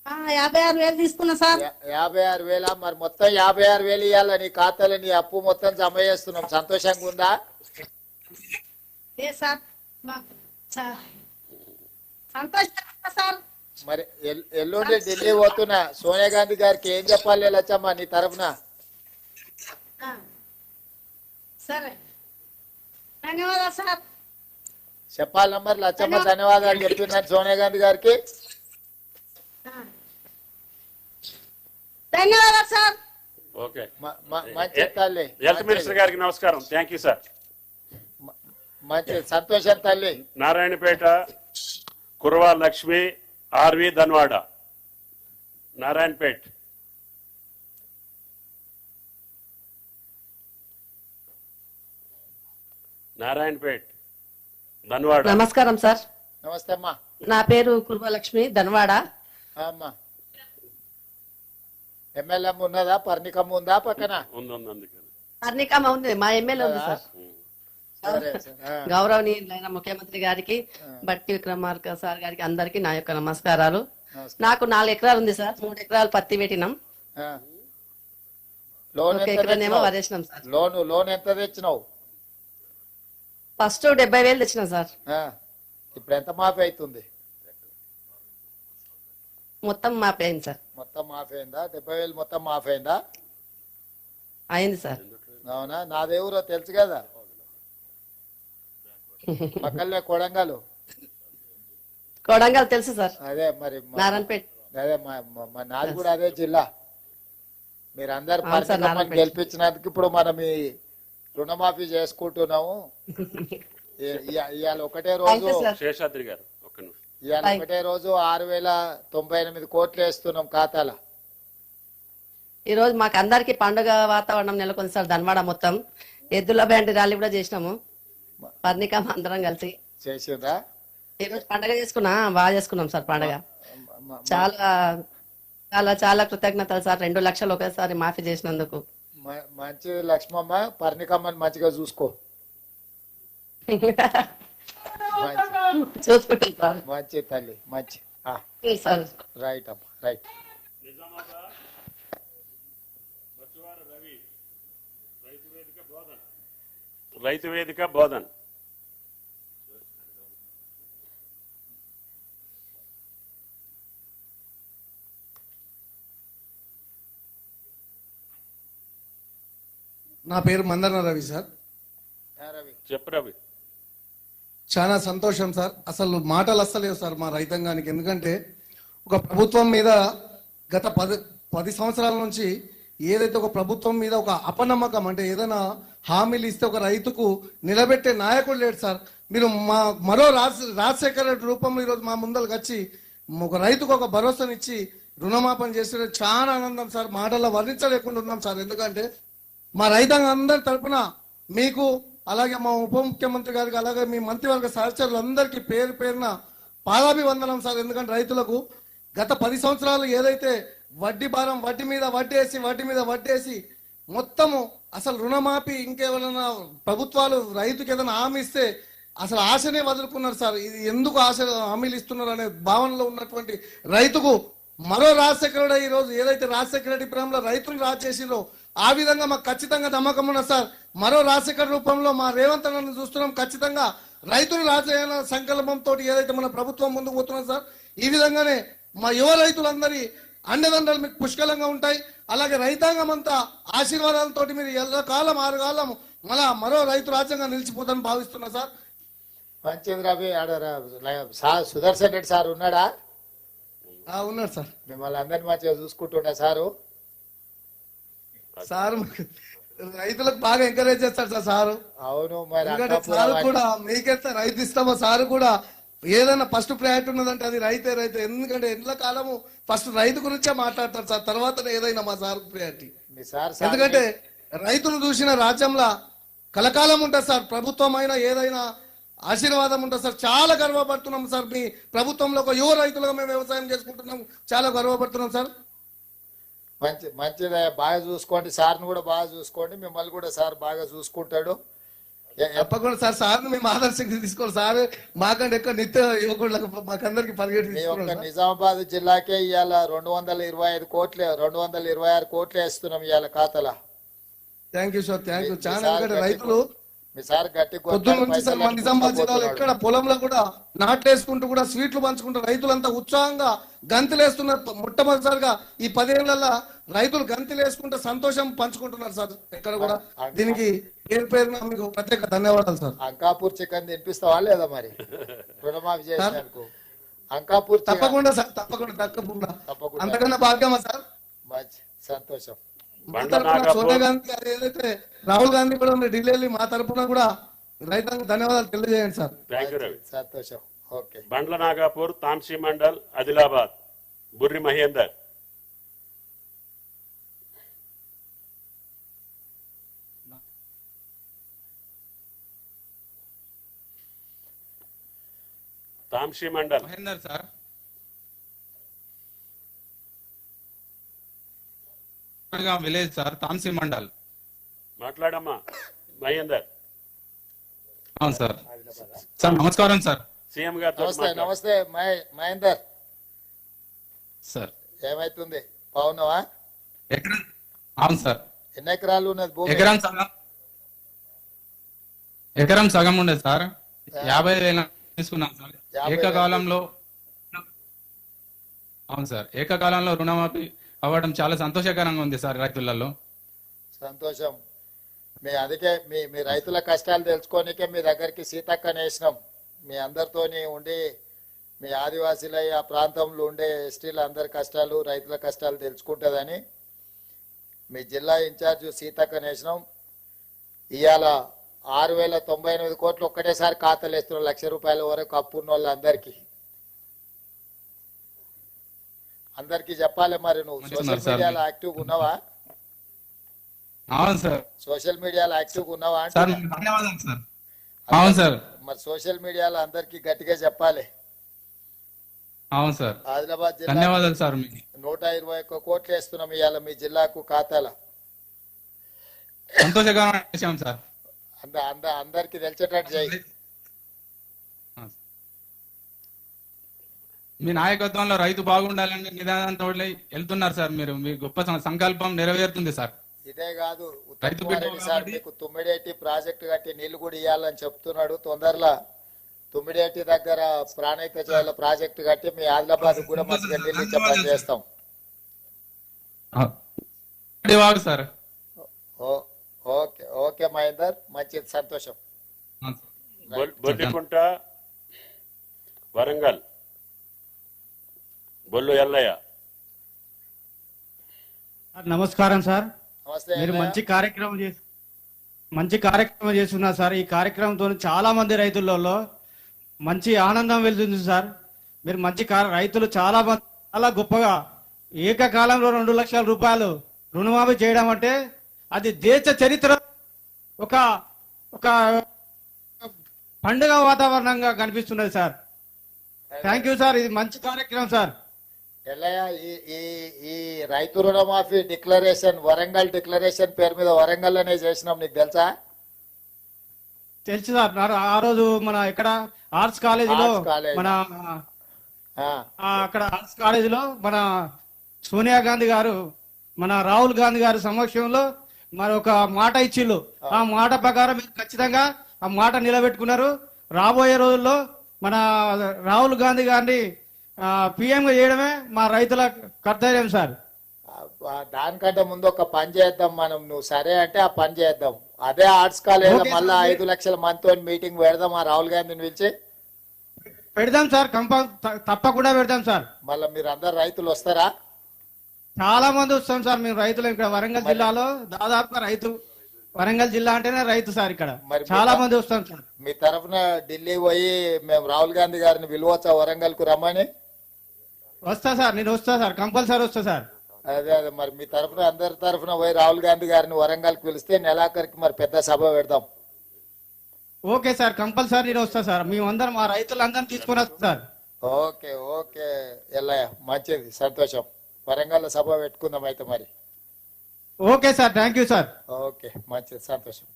56,000 తీసుకున్నా సార్. 56,000. మరి మొత్తం 56,000 ఇవ్వాలా నీ ఖాతాలో? నీ అప్పు మొత్తం జమ చేస్తున్నాం. సంతోషంగా ఉందా? సార్ మరి ఎల్లుండి ఢిల్లీ పోతున్నా. సోనియా గాంధీ గారికి ఏం చెప్పాలి లచ్చమ్మ నీ తరఫున? సరే, ధన్యవాదాలు సార్. చెప్పాలి మరి లచ్చమ్మ ధన్యవాదాలు చెప్తున్నాను సోనియా గాంధీ గారికి. ధన్యవాదాలు సార్. ఓకే, మంచి తల్లి. హెల్త్ మినిస్టర్ గారికి నమస్కారం. Thank you sir. మంచి సంతోషం తల్లి. నారాయణపేట కుర్వా లక్ష్మి ఆర్వి ధన్వాడ. నారాయణపేట్. నారాయణపేట్ ధన్వాడ. నమస్కారం సార్. నమస్తే అమ్మా. నా పేరు కుర్మలక్ష్మి, ధన్వాడ. అమ్మా, ఎమ్మెల్యే ఉన్నదా? పర్ణికమ్మ ఉందా పక్కన? ఉంది. అర్నికమ్మ ఉంది, మా ఎమ్మెల్యే ఉంది సార్. సరే, గౌరవనీయులైన ముఖ్యమంత్రి గారికి, బట్టి విక్రమార్క సార్ గారికి, అందరికి నా యొక్క నమస్కారాలు. నాకు 4 ఎకరాలు ఉంది సార్. 3 ఎకరాలు పత్తి పెట్టినాం. లోన్ 1 ఎకరానేమో వరేసినాం సార్. లోన్ ఎంత తెచ్చినావు? ఫస్ట్ 70,000 తెచ్చినాం సార్. ఇప్పుడు ఎంత మాఫీ అవుతుంది? మొత్తం మాఫీ అయింది సార్. మొత్తం మాఫీ అయిందా? 70,000 మొత్తం మాఫీ అయిందా? అయింది సార్. అవునా? నాదేవురో తెలుసు కదా, పక్కనే కొడంగల్. కొడంగల్ తెలుసు సార్. అదే మరి నారాయణపేట. అదే నాది కూడా అదే జిల్లా. మీరు అందరు గెలిపించినందుకు ఇప్పుడు మనం ఈ రుణమాఫీ చేసుకుంటున్నాము. ఇవాళ ఒకటే రోజు శేషాద్రి గారు ఇవాళ ఒకటే రోజు 6,098 కోట్లు వేస్తున్నాం ఖాతాల. ఈ రోజు మాకు అందరికి పండుగ వాతావరణం నెలకొంది సార్. ధన్వాడ మొత్తం ఎద్దుల బ్యాండ్ ర్యాలీ కూడా చేసినాము. పర్ణికమ్మ అందరం కలిసి చేసిండ్రా? ఈ రోజు పండుగ చేసుకున్నా, బాగా చేసుకున్నాం సార్ పండుగ. చాలా చాలా చాలా కృతజ్ఞతలు సార్. 2 లక్షలు ఒకేసారి మాఫీ చేసినందుకు. మంచి లక్ష్మమ్మ, పర్ణికమ్మని మంచిగా చూసుకో. చూసుకుంటాం. మంచి తల్లి, మంచి. రైట్ అమ్మా, రైట్. రైతు వేదిక బోధన్. నా పేరు మందన రవి సార్. చెప్పు రవి. చాలా సంతోషం సార్. అసలు మాటలు అస్సలేవు సార్ మా రైతాంగానికి. ఎందుకంటే ఒక ప్రభుత్వం మీద గత 10 సంవత్సరాల నుంచి ఏదైతే ఒక ప్రభుత్వం మీద ఒక అపనమ్మకం, అంటే ఏదైనా హామీలు ఇస్తే ఒక రైతుకు నిలబెట్టే నాయకుడు లేడు సార్. మీరు మరో రాజశేఖర రెడ్డి రూపంలో ఈరోజు మా ముందరకు వచ్చి ఒక రైతుకు ఒక భరోసానిచ్చి రుణమాపన చేస్తే చాలా ఆనందం సార్. మాటల్లో వర్ణించలేకుండా ఉన్నాం సార్. ఎందుకంటే మా రైతాంగం అందరి తరఫున మీకు, అలాగే మా ఉప ముఖ్యమంత్రి గారికి, అలాగే మీ మంత్రివర్గ సహచరులందరికీ పేరు పేరున పాదాభివందనం సార్. ఎందుకంటే రైతులకు గత 10 సంవత్సరాలు ఏదైతే వడ్డీ భారం వడ్డీ మీద వడ్డేసి మొత్తము అసలు రుణమాఫీ, ఇంకేమైనా ప్రభుత్వాలు రైతుకి ఏదైనా హామీ ఇస్తే అసలు ఆశనే వదులుకున్నారు సార్. ఇది ఎందుకు ఆశ హామీలు ఇస్తున్నారు అనే భావనలో ఉన్నటువంటి రైతుకు మరో రాజశేఖర రెడ్డి, ఈ రోజు ఏదైతే రాజశేఖర రెడ్డి ప్రేమలో రైతులు రాజు చేసిందో ఆ విధంగా మాకు ఖచ్చితంగా నమ్మకం ఉన్నది సార్. మరో రాజశేఖర రూపంలో మా రేవంత్ అన్నను చూస్తున్నాం. ఖచ్చితంగా రైతులు రాజైన సంకల్పంతో ఏదైతే మన ప్రభుత్వం ముందుకు పోతున్నది సార్. ఈ విధంగానే మా యువ రైతులందరి అండదండలు మీకు పుష్కలంగా ఉంటాయి. అలాగే రైతాంగం అంతా ఆశీర్వాదాలతో మీరు ఎల్లకాలం 6 కాలం మరో రైతు రాజ్యంగా నిలిచిపోతానని భావిస్తున్నా సార్. మంచిది రవి. సుదర్శన్ రెడ్డి సార్ ఉన్నాడా? ఉన్నాడు సార్. మిమ్మల్ని అందరినీ మంచిగా చూసుకుంటున్నా సారు. సార్ రైతులకు బాగా ఎంకరేజ్ చేస్తాడు సార్ సారు. అవును మరి ఎందుకంటే అంకాపురం సారు అని- కూడా మీకైతే రైతు ఇస్తామో సారు కూడా ఏదైనా ఫస్ట్ ప్రయారిటీ ఉన్నదంటే అది రైతే. ఎందుకంటే ఎండ్ల కాలము ఫస్ట్ రైతు గురించే మాట్లాడతారు సార్, తర్వాత ఏదైనా మా సార్ ప్రయారిటీ. మీ సార్ ఎందుకంటే రైతులు చూసిన రాజ్యంలో కలకాలం ఉంటుంది సార్. ప్రభుత్వం అయినా ఏదైనా ఆశీర్వాదం ఉంటుంది సార్. చాలా గర్వపడుతున్నాం సార్, మీ ప్రభుత్వంలో ఒక యువ రైతులుగా మేము వ్యవసాయం చేసుకుంటున్నాం, చాలా గర్వపడుతున్నాం సార్. మంచిదే, బాగా చూసుకోండి సార్ని కూడా బాగా చూసుకోండి, మిమ్మల్ని కూడా సార్ బాగా చూసుకుంటాడు. తప్పకుండా సార్, సార్ని మేము ఆదర్శంగా తీసుకోవాలి సార్. మాకంటే ఎక్కువ నిత్య యువకులకు మాకందరికి పరిగెట్టి మీ యొక్క తీసుకోవాలి. నిజామాబాద్ జిల్లాకే ఇవాళ 225 కోట్లు 226 కోట్లు వేస్తున్నాం ఇవాళ ఖాతాలో. Thank you sir, thank you. మీ చాలా సార్ ఎందుకంటే గట్టి రైతులు మీ సార్ గట్టి పొద్దున్న నుంచి సార్ మన నిజామాబాద్ జిల్లాలో ఎక్కడ పొలంలో కూడా నాట్లేసుకుంటూ కూడా స్వీట్లు పంచుకుంటూ రైతులంతా ఉత్సాహంగా గంతులేస్తున్నారు. మొట్టమొదటిసారిగా ఈ 10 ఏళ్లలో రైతులు గంతులేసుకుంటూ సంతోషం పంచుకుంటున్నారు సార్ ఎక్కడ కూడా. దీనికి పేరున మీకు ప్రత్యేక ధన్యవాదాలు సార్. అంకాపూర్ చికెన్ తినిపిస్తావా లేదా మరి రుణమాఫీ చేసినందుకు? అంకాపూర్ chicken- తప్పకుండా సార్, తప్పకుండా అంతకన్నా భాగ్యమా సార్. మంచి సంతోషం. మా తరపున సోనియా గాంధీ గారు ఏదైతే రాహుల్ గాంధీ కూడా ఢిల్లీ వెళ్ళి మా తరపున కూడా రైతాంగ ధన్యవాదాలు తెలియజేయండి సార్. Thank you Ravi. సంతోషం. Okay. Bandla Nagapur, Tamsi mandal, Adilabad, Burri Mahender. Tamsi mandal. Mahender sir. Village sir, Tamsi mandal. మాట్లాడమ్మా మహేందర్. అవును సార్. సార్ నమస్కారం సార్. సీఎం గారితో నమస్తే నమస్తే మహేందర్ సార్. ఏమైతుంది బాగున్నావా? అవును సార్. ఎన్ని ఎకరాలు ఉన్నది భూమి? ఎకరం సగం ఉండేది సార్. 50,000 తీసుకున్నాం సార్ ఏకకాలంలో. అవును సార్, ఏకకాలంలో రుణమాఫీ అవ్వడం చాలా సంతోషకరంగా ఉంది సార్ రైతులలో. సంతోషం. అందుకే మీ రైతుల కష్టాలు తెలుసుకోనికే మీ దగ్గరికి సీతక్కని వేసినాం. మీ అందరితోని ఉండి మీ ఆదివాసీల ఆ ప్రాంతంలో ఉండే ఎస్టీల అందరి కష్టాలు రైతుల కష్టాలు తెలుసుకుంటుందని మీ జిల్లా ఇన్ఛార్జ్ సీతక్కని వేసినాం. ఇవాళ 6,098 కోట్లు ఒక్కటేసారి ఖాతాలు వేస్తున్నాం. 1,00,000 రూపాయల వరకు అప్పున్న వాళ్ళందరికీ అందరికి చెప్పాలి. మరి నువ్వు సోషల్ మీడియాలో యాక్టివ్ ఉన్నావా? అవును సార్. సోషల్ మీడియాలో యాక్టివ్ ఉన్నావా అంటే ధన్యవాదాలు సార్. అవును సార్. మరి సోషల్ మీడియాలో అందరికి గట్టిగా చెప్పాలి. అవును సార్. ఆదిలాబాద్ జిల్లా ధన్యవాదాలు సార్. మీకు 121 కోట్లు వేస్తున్నాం ఇవాళ మీ జిల్లాకు ఖాతాల. సంతోషకరమైన విషయం సార్. అందరికి తెలిసేటట్టు చేయి. మీ నాయకత్వంలో రైతు బాగుండాలని నిదానంతో వెళ్తున్నారు సార్. మీరు మీ గొప్ప సంకల్పం నెరవేరుతుంది సార్. ఇదే కాదు, రైతు ఉత్తమ్ సార్ మీకు తుమ్మిడేటి ప్రాజెక్టు కట్టి నీళ్లు కూడా ఇవ్వాలని చెప్తున్నాడు. తొందరలో తుమ్మిడేటి దగ్గర ప్రాణహిత చేయాల ప్రాజెక్టు కట్టి మీ ఆదిలాబాద్ కూడా మంచిగా నీళ్ళు ఇచ్చే పని చేస్తాం సార్. ఓకే ఓకే మహేందర్, మంచిది, సంతోషం. బొల్లికుంట, వరంగల్, బొల్లు ఎల్లయ్య. నమస్కారం సార్. నమస్తే. మీరు మంచి కార్యక్రమం చేస్తున్నారు సార్. ఈ కార్యక్రమంతో చాలా మంది రైతులలో మంచి ఆనందం వెళ్తుంది సార్. మీరు మంచి రైతులు చాలా మంది చాలా గొప్పగా ఏకకాలంలో 2 లక్షల రూపాయలు రుణమాఫీ చేయడం అంటే అది దేశ చరిత్ర ఒక పండుగ వాతావరణంగా కనిపిస్తున్నది సార్. Thank you sir. ఇది మంచి కార్యక్రమం సార్. ఎల్లయ్య, ఈ రైతు రుణమాఫీ డిక్లరేషన్ వరంగల్ డిక్లరేషన్ పేరు మీద వరంగల్ అనే చేసినాం, నీకు తెలుసా? తెలుసు సార్. ఆ రోజు మన ఇక్కడ ఆర్ట్స్ కాలేజీలో మన అక్కడ ఆర్ట్స్ కాలేజీలో మన సోనియా గాంధీ గారు మన రాహుల్ గాంధీ గారి సమక్షంలో మరి ఒక మాట ఇచ్చిళ్ళు. ఆ మాట ప్రకారం ఖచ్చితంగా ఆ మాట నిలబెట్టుకున్నారు. రాబోయే రోజుల్లో మన రాహుల్ గాంధీ గారిని పిఎం గా చేయడమే మా రైతుల కర్తవ్యం సార్. దానికంటే ముందు ఒక పని చేద్దాం మనం, నువ్వు సరే అంటే ఆ పని చేద్దాం. అదే ఆర్ట్స్ కాలేజ్ మళ్ళా 5 లక్షల మందితో మీటింగ్ పెడదాం. ఆ రాహుల్ గాంధీని పిలిచి పెడదాం సార్. తప్పకుండా పెడదాం సార్. మళ్ళీ మీరు అందరు రైతులు వస్తారా? చాలా మంది వస్తాం సార్ మేము రైతులు ఇక్కడ వరంగల్ జిల్లాలో దాదాపుగా రైతు వరంగల్ జిల్లా అంటేనే రైతు సార్ ఇక్కడ చాలా మంది వస్తాం సార్. మీ తరఫున ఢిల్లీ పోయి మేము రాహుల్ గాంధీ గారిని పిలవచ్చా వరంగల్ కు రమ్మని? వస్తా సార్, నేను వస్తా సార్, కంపల్సరీ వస్తా సార్. అదే అదే మరి మీ తరఫున అందరి తరఫున పోయి రాహుల్ గాంధీ గారిని వరంగల్ కు పిలిస్తే నెలాఖరికి మరి పెద్ద సభ పెడదాం. ఓకే సార్, కంపల్సరీ నేను వస్తా సార్. మేమందరం మా రైతులందరం తీసుకుని వస్తాం సార్. ఓకే ఓకే ఎల్లయ్య, మంచిది, సంతోషం. వరంగల్ సభ పెట్టుకుందాం అయితే మరి. Okay sir, thank you sir. Okay, మంచిది, సంతోషం.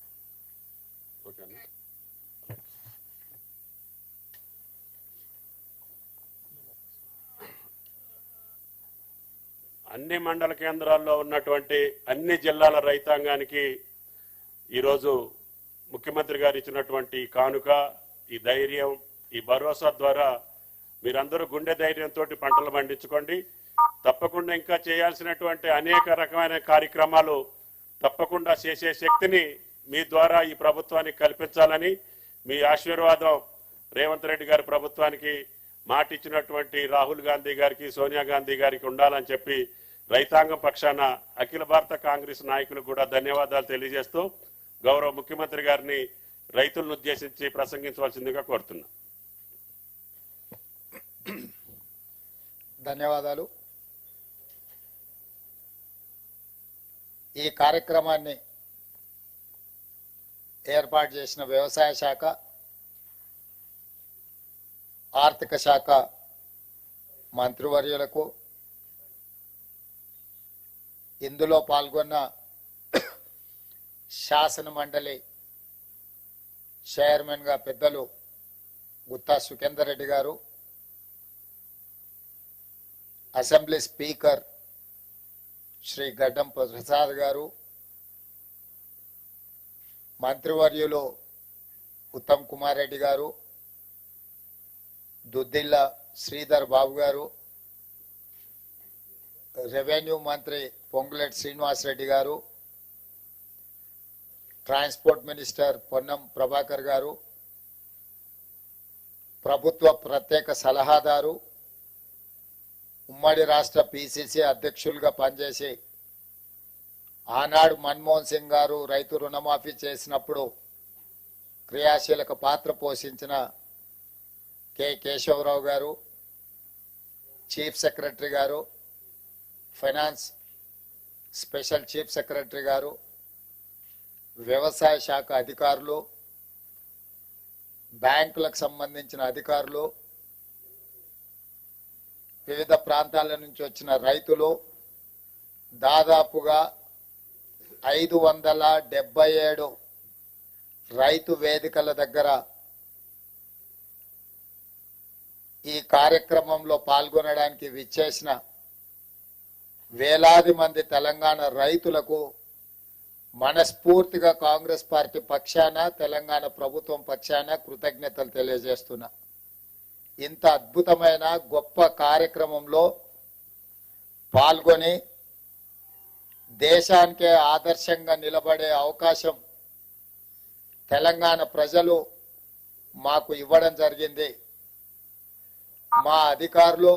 అన్ని మండల కేంద్రాల్లో ఉన్నటువంటి అన్ని జిల్లాల రైతాంగానికి ఈరోజు ముఖ్యమంత్రి గారు ఇచ్చినటువంటి కానుక, ఈ ధైర్యం, ఈ భరోసా ద్వారా మీరందరూ గుండె ధైర్యంతో పంటలు పండించుకోండి. తప్పకుండా ఇంకా చేయాల్సినటువంటి అనేక రకమైన కార్యక్రమాలు తప్పకుండా చేసే శక్తిని మీ ద్వారా ఈ ప్రభుత్వానికి కల్పించాలని, మీ ఆశీర్వాదం రేవంత్ రెడ్డి గారి ప్రభుత్వానికి, మాట ఇచ్చినటువంటి రాహుల్ గాంధీ గారికి, సోనియా గాంధీ గారికి ఉండాలని చెప్పి రైతాంగం పక్షాన అఖిల భారత కాంగ్రెస్ నాయకులకు కూడా ధన్యవాదాలు తెలియజేస్తూ గౌరవ ముఖ్యమంత్రి గారిని రైతులను ఉద్దేశించి ప్రసంగించవలసిందిగా కోరుతున్నా. ధన్యవాదాలు. ఈ కార్యక్రమాన్ని ఏర్పాటు చేసిన వ్యవసాయ శాఖ, ఆర్థిక శాఖ మంత్రివర్యులకు, ఇందులో పాల్గొన్న శాసన మండలి చైర్మన్ గా పెద్దలు గుత్తా సుఖేందర్ రెడ్డి గారు, అసెంబ్లీ స్పీకర్ శ్రీ గడ్డం ప్రసాద్ గారు, మంత్రివర్యులు ఉత్తమ్ కుమార్ రెడ్డి గారు, దుద్దిల్ల శ్రీధర్ బాబు గారు, రెవెన్యూ మంత్రి పొంగులేటి శ్రీనివాస్ రెడ్డి గారు, ట్రాన్స్పోర్ట్ మినిస్టర్ పొన్నం ప్రభాకర్ గారు, ప్రభుత్వ ప్రత్యేక సలహాదారు, ఉమ్మడి రాష్ట్ర పిసిసి అధ్యక్షులుగా పనిచేసి ఆనాడు మన్మోహన్ సింగ్ గారు రైతు రుణమాఫీ చేసినప్పుడు క్రియాశీలక పాత్ర పోషించిన కె కేశవరావు గారు, చీఫ్ సెక్రటరీ గారు, ఫైనాన్స్ స్పెషల్ చీఫ్ సెక్రటరీ గారు, వ్యవసాయ శాఖ అధికారులు, బ్యాంకులకు సంబంధించిన అధికారులు, వివిధ ప్రాంతాల నుంచి వచ్చిన రైతులు, దాదాపుగా 577 రైతు వేదికల దగ్గర ఈ కార్యక్రమంలో పాల్గొనడానికి విచ్చేసిన వేలాది మంది తెలంగాణ రైతులకు మనస్ఫూర్తిగా కాంగ్రెస్ పార్టీ పక్షాన, తెలంగాణ ప్రభుత్వం పక్షాన కృతజ్ఞతలు తెలియజేస్తున్నా. ఇంత అద్భుతమైన గొప్ప కార్యక్రమంలో పాల్గొని దేశానికే ఆదర్శంగా నిలబడే అవకాశం తెలంగాణ ప్రజలు మాకు ఇవ్వడం జరిగింది. మా అధికారులు,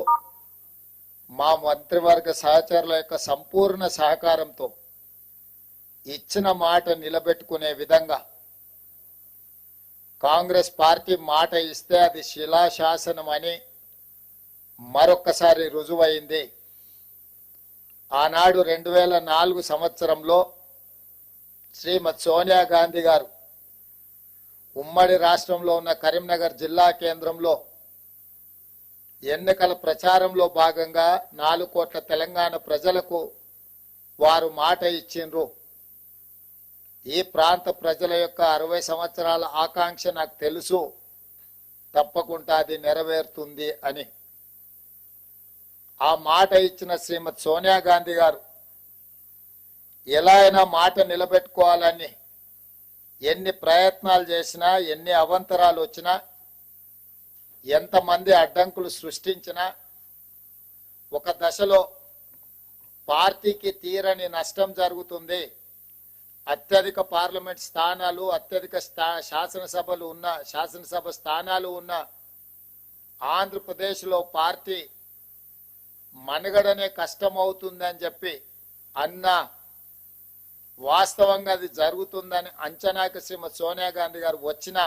మా మంత్రివర్గ సహచరుల యొక్క సంపూర్ణ సహకారంతో ఇచ్చిన మాట నిలబెట్టుకునే విధంగా కాంగ్రెస్ పార్టీ మాట ఇస్తే అది శిలాశాసనం అని మరొక్కసారి రుజువైంది. ఆనాడు 2004 సంవత్సరంలో శ్రీమతి సోనియా గాంధీ గారు ఉమ్మడి రాష్ట్రంలో ఉన్న కరీంనగర్ జిల్లా కేంద్రంలో ఎన్నికల ప్రచారంలో భాగంగా 4 కోట్ల తెలంగాణ ప్రజలకు వారు మాట ఇచ్చిండ్రు. ఈ ప్రాంత ప్రజల యొక్క 60 సంవత్సరాల ఆకాంక్ష నాకు తెలుసు, తప్పకుండా అది నెరవేరుతుంది అని. ఆ మాట ఇచ్చిన శ్రీమతి సోనియా గాంధీ గారు ఎలా అయినా మాట నిలబెట్టుకోవాలని ఎన్ని ప్రయత్నాలు చేసినా, ఎన్ని అవాంతరాలు వచ్చినా, ఎంతమంది అడ్డంకులు సృష్టించినా, ఒక దశలో పార్టీకి తీరని నష్టం జరుగుతుంది, అత్యధిక పార్లమెంట్ స్థానాలు, అత్యధిక శాసనసభ స్థానాలు ఉన్న ఆంధ్రప్రదేశ్లో పార్టీ మనుగడనే కష్టమవుతుందని చెప్పి అన్నా వాస్తవంగా అది జరుగుతుందని అంచనాకి శ్రీమతి సోనియా గాంధీ గారు వచ్చిన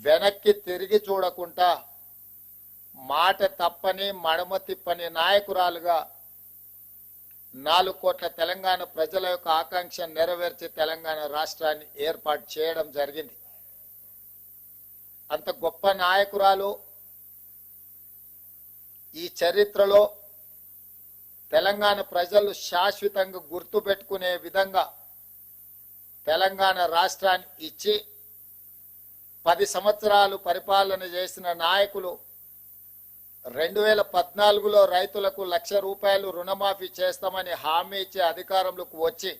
వెనక్కి తిరిగి చూడకుండా మాట తప్పని మడమ తిప్పని నాయకురాలుగా 4 కోట్ల తెలంగాణ ప్రజల యొక్క ఆకాంక్ష నెరవేర్చి తెలంగాణ రాష్ట్రాన్ని ఏర్పాటు చేయడం జరిగింది. అంత గొప్ప నాయకురాలు ఈ చరిత్రలో తెలంగాణ ప్రజలు శాశ్వతంగా గుర్తుపెట్టుకునే విధంగా తెలంగాణ రాష్ట్రాన్ని ఇచ్చి 10 సంవత్సరాలు పరిపాలన చేసిన నాయకులు 2014లో రైతులకు ₹1,00,000 రుణమాఫీ చేస్తామని హామీ ఇచ్చి అధికారంలోకి వచ్చి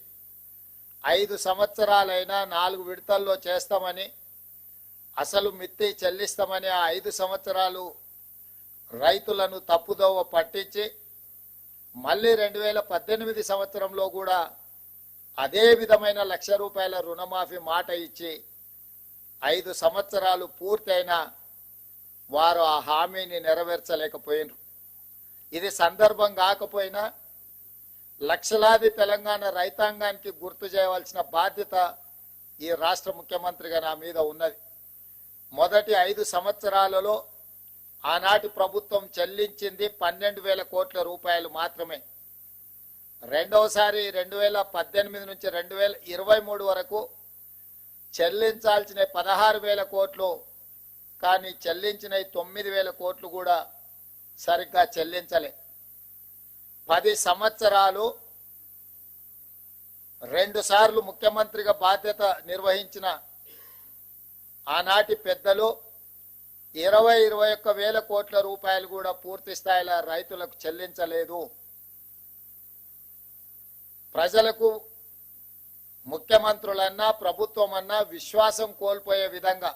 5 సంవత్సరాలైనా 4 విడతల్లో చేస్తామని అసలు మిత్తి చెల్లిస్తామని ఆ 5 సంవత్సరాలు రైతులను తప్పుదోవ పట్టించి మళ్ళీ 2018 సంవత్సరంలో కూడా అదే విధమైన ₹1,00,000 రుణమాఫీ మాట ఇచ్చి 5 సంవత్సరాలు పూర్తయినా వారు ఆ హామీని నెరవేర్చలేకపోయినారు. ఇది సందర్భం కాకపోయినా లక్షలాది తెలంగాణ రైతాంగానికి గుర్తు చేయవలసిన బాధ్యత ఈ రాష్ట్ర ముఖ్యమంత్రిగా నా మీద ఉన్నది. మొదటి 5 సంవత్సరాలలో ఆనాటి ప్రభుత్వం చెల్లించింది 12,000 కోట్ల రూపాయలు మాత్రమే. రెండవసారి 2018 నుంచి 2023 వరకు చెల్లించాల్సిన 16,000 కోట్లు, కానీ చెల్లించిన 9,000 కోట్లు కూడా సరిగ్గా చెల్లించలే. 10 సంవత్సరాలు 2 సార్లు ముఖ్యమంత్రిగా బాధ్యత నిర్వహించిన ఆనాటి పెద్దలు 21,000 కోట్ల రూపాయలు కూడా పూర్తి స్థాయిలో రైతులకు చెల్లించలేదు. ప్రజలకు ముఖ్యమంత్రులన్నా ప్రభుత్వం అన్నా విశ్వాసం కోల్పోయే విధంగా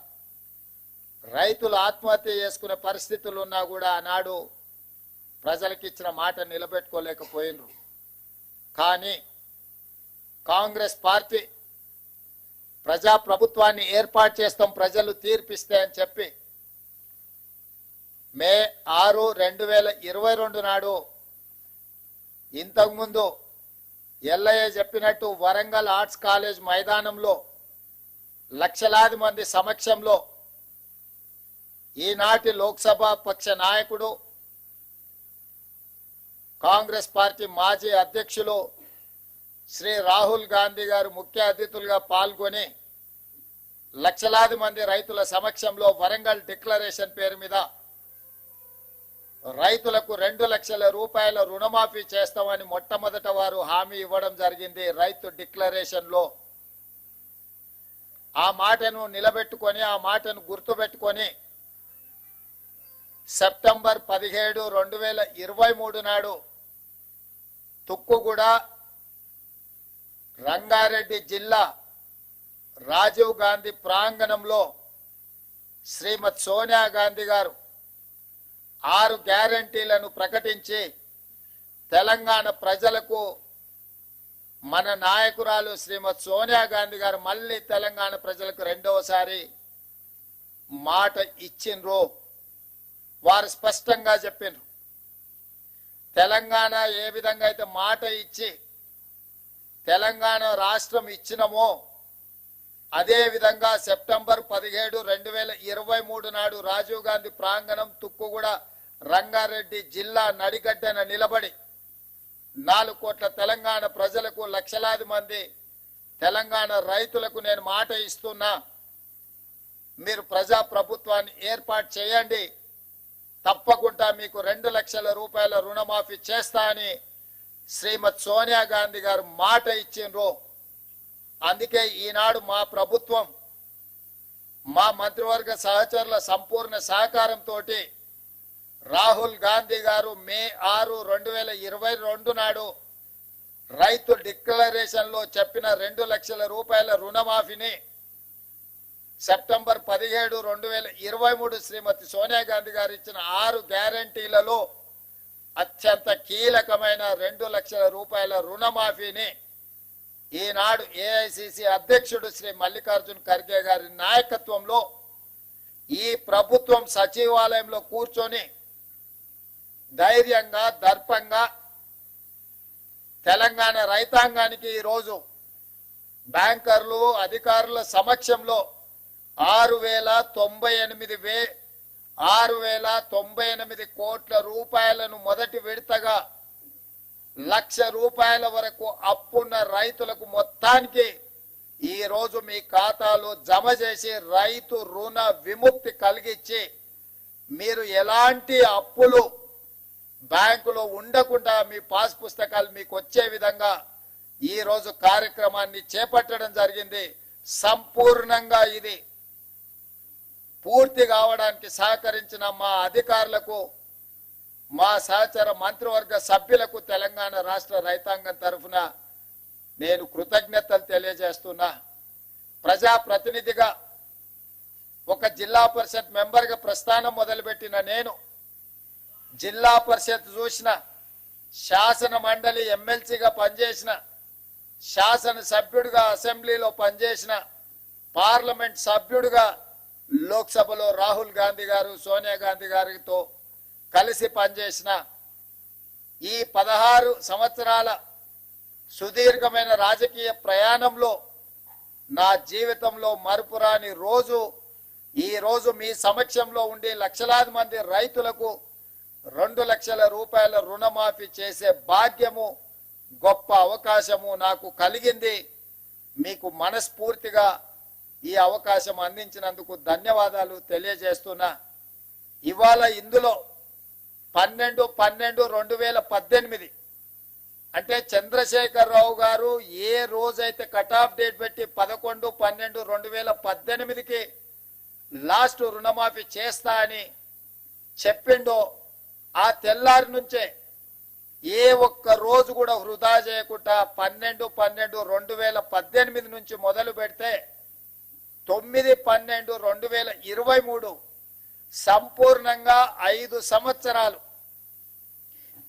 రైతులు ఆత్మహత్య చేసుకునే పరిస్థితులు ఉన్నా కూడా ఆనాడు ప్రజలకు ఇచ్చిన మాట నిలబెట్టుకోలేకపోయినరు. కానీ కాంగ్రెస్ పార్టీ ప్రజాప్రభుత్వాన్ని ఏర్పాటు చేస్తాం, ప్రజలు తీర్పిస్తే అని చెప్పి మే 6, 2022 నాడు ఇంతకుముందు ఎల్లయ్య చెప్పినట్టు వరంగల్ ఆర్ట్స్ కాలేజ్ మైదానంలో లక్షలాది మంది సమక్షంలో ఈనాటి లోక్సభ పక్ష నాయకుడు కాంగ్రెస్ పార్టీ మాజీ అధ్యక్షులు శ్రీ రాహుల్ గాంధీ గారు ముఖ్య అతిథులుగా పాల్గొని లక్షలాది మంది రైతుల సమక్షంలో వరంగల్ డిక్లరేషన్ పేరు మీద రైతులకు 2 లక్షల రూపాయల రుణమాఫీ చేస్తామని మొట్టమొదట వారు హామీ ఇవ్వడం జరిగింది. రైతు డిక్లరేషన్ లో ఆ మాటను నిలబెట్టుకొని, ఆ మాటను గుర్తుపెట్టుకొని సెప్టెంబర్ 17, 2023 నాడు తుక్కుగూడ రంగారెడ్డి జిల్లా రాజీవ్ గాంధీ ప్రాంగణంలో శ్రీమతి సోనియా గాంధీ గారు 6 గ్యారంటీలను ప్రకటించి తెలంగాణ ప్రజలకు మన నాయకురాలు శ్రీమతి సోనియా గాంధీ గారు మళ్ళీ తెలంగాణ ప్రజలకు రెండవసారి మాట ఇచ్చిండ్రు. వారు స్పష్టంగా చెప్పిండ్రు, తెలంగాణ ఏ విధంగా అయితే మాట ఇచ్చి తెలంగాణ రాష్ట్రం ఇచ్చినమో అదే విధంగా సెప్టెంబర్ 17, 2023 నాడు రాజీవ్ గాంధీ ప్రాంగణం తుక్కుగూడ రంగారెడ్డి జిల్లా నడిగడ్డన నిలబడి 4 కోట్ల తెలంగాణ ప్రజలకు, లక్షలాది మంది తెలంగాణ రైతులకు నేను మాట ఇస్తున్నా, మీరు ప్రజా ప్రభుత్వాన్ని ఏర్పాటు చేయండి, తప్పకుండా మీకు 2 లక్షల రూపాయల రుణమాఫీ చేస్తా అని శ్రీమతి సోనియా గాంధీ గారు మాట ఇచ్చిండ్రు. అందుకే ఈనాడు మా ప్రభుత్వం, మా మంత్రివర్గ సహచరుల సంపూర్ణ సహకారంతో రాహుల్ గాంధీ గారు మే 6, 2022 నాడు రైతు డిక్లరేషన్ లో చెప్పిన 2 లక్షల రూపాయల రుణమాఫీని సెప్టెంబర్ 17, 2023 శ్రీమతి సోనియా గాంధీ గారు ఇచ్చిన 6 గ్యారంటీలలో అత్యంత కీలకమైన 2 లక్షల రూపాయల రుణమాఫీని ఈనాడు ఏఐసిసి అధ్యక్షుడు శ్రీ మల్లికార్జున్ ఖర్గే గారి నాయకత్వంలో ఈ ప్రభుత్వం సచివాలయంలో కూర్చొని ధైర్యంగా దర్పంగా తెలంగాణ రైతాంగానికి ఈరోజు బ్యాంకర్లు అధికారుల సమక్షంలో 6,098 కోట్ల రూపాయలను మొదటి విడతగా ₹1,00,000 వరకు అప్పున్న రైతులకు మొత్తానికి ఈ రోజు మీ ఖాతాలో జమ చేసి రైతు రుణ విముక్తి కలిగించి మీరు ఎలాంటి అప్పులు బ్యాంకులో ఉండకుండా మీ పాస్ పుస్తకాలు మీకు వచ్చే విధంగా ఈ రోజు కార్యక్రమాన్ని చేపట్టడం జరిగింది. సంపూర్ణంగా ఇది పూర్తి కావడానికి సహకరించిన మా అధికారులకు, మా సహచర మంత్రివర్గ సభ్యులకు తెలంగాణ రాష్ట్ర రైతాంగం తరఫున నేను కృతజ్ఞతలు తెలియజేస్తున్నా. ప్రజాప్రతినిధిగా ఒక జిల్లా పరిషత్ మెంబర్గా ప్రస్థానం మొదలుపెట్టిన నేను జిల్లా పరిషత్ చూసిన, శాసన మండలి ఎమ్మెల్సీగా పనిచేసిన, శాసన సభ్యుడిగా అసెంబ్లీలో పనిచేసిన, పార్లమెంట్ సభ్యుడిగా లోక్సభలో రాహుల్ గాంధీ గారు సోనియా గాంధీ గారితో కలిసి పనిచేసిన ఈ 16 సంవత్సరాల సుదీర్ఘమైన రాజకీయ ప్రయాణంలో నా జీవితంలో మరుపురాని రోజు ఈ రోజు మీ సమక్షంలో ఉండి లక్షలాది మంది రైతులకు 2 లక్షల రూపాయల రుణమాఫీ చేసే భాగ్యము, గొప్ప అవకాశము నాకు కలిగింది. మీకు మనస్ఫూర్తిగా ఈ అవకాశం అందించినందుకు ధన్యవాదాలు తెలియజేస్తున్నా. ఇవాళ ఇందులో 12/12/2018 అంటే చంద్రశేఖరరావు గారు ఏ రోజైతే కట్ ఆఫ్ డేట్ పెట్టి 11/12/2018కి లాస్ట్ రుణమాఫీ చేస్తా అని చెప్పిండో ఆ తెల్లారి నుంచే ఏ ఒక్క రోజు కూడా వృధా చేయకుండా 12/12/2018 నుంచి మొదలు పెడితే 9/12/2023 సంపూర్ణంగా 5 సంవత్సరాలు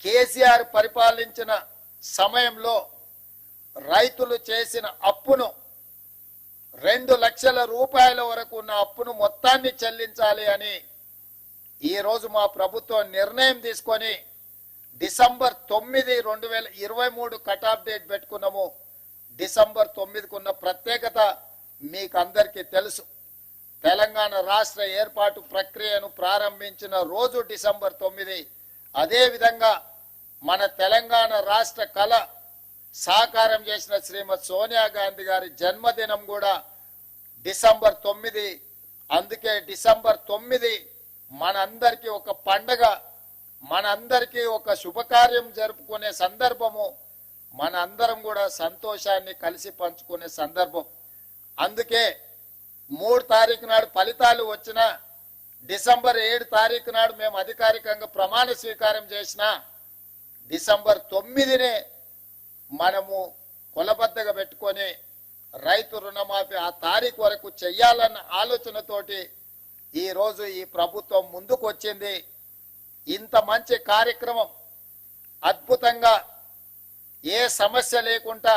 కేసీఆర్ పరిపాలించిన సమయంలో రైతులు చేసిన అప్పును 2 లక్షల రూపాయల వరకు ఉన్న అప్పును మొత్తాన్ని చెల్లించాలి అని ఈ రోజు మా ప్రభుత్వం నిర్ణయం తీసుకొని డిసెంబర్ 9, 2023 కట్ ఆఫ్ డేట్ పెట్టుకున్నాము. డిసెంబర్ 9కు ఉన్న ప్రత్యేకత మీకు అందరికీ తెలుసు. తెలంగాణ రాష్ట్ర ఏర్పాటు ప్రక్రియను ప్రారంభించిన రోజు డిసెంబర్ 9. అదే విధంగా మన తెలంగాణ రాష్ట్ర కళ సాకారం చేసిన శ్రీమతి సోనియా గాంధీ గారి జన్మదినం కూడా డిసెంబర్ 9. అందుకే డిసెంబర్ 9 మనందరికీ ఒక పండగ, మనందరికీ ఒక శుభకార్యం జరుపుకునే సందర్భము, మనందరం కూడా సంతోషాన్ని కలిసి పంచుకునే సందర్భం. అందుకే 3 తారీఖు నాడు ఫలితాలు వచ్చిన డిసెంబర్ 7 తారీఖు నాడు మేము అధికారికంగా ప్రమాణ స్వీకారం చేసిన డిసెంబర్ 9నే మనము కొలబద్దగా పెట్టుకొని రైతు రుణమాఫీ ఆ తారీఖు వరకు చెయ్యాలన్న ఆలోచనతోటి ఈ రోజు ఈ ప్రభుత్వం ముందుకు వచ్చింది. ఇంత మంచి కార్యక్రమం అద్భుతంగా ఏ సమస్య లేకుండా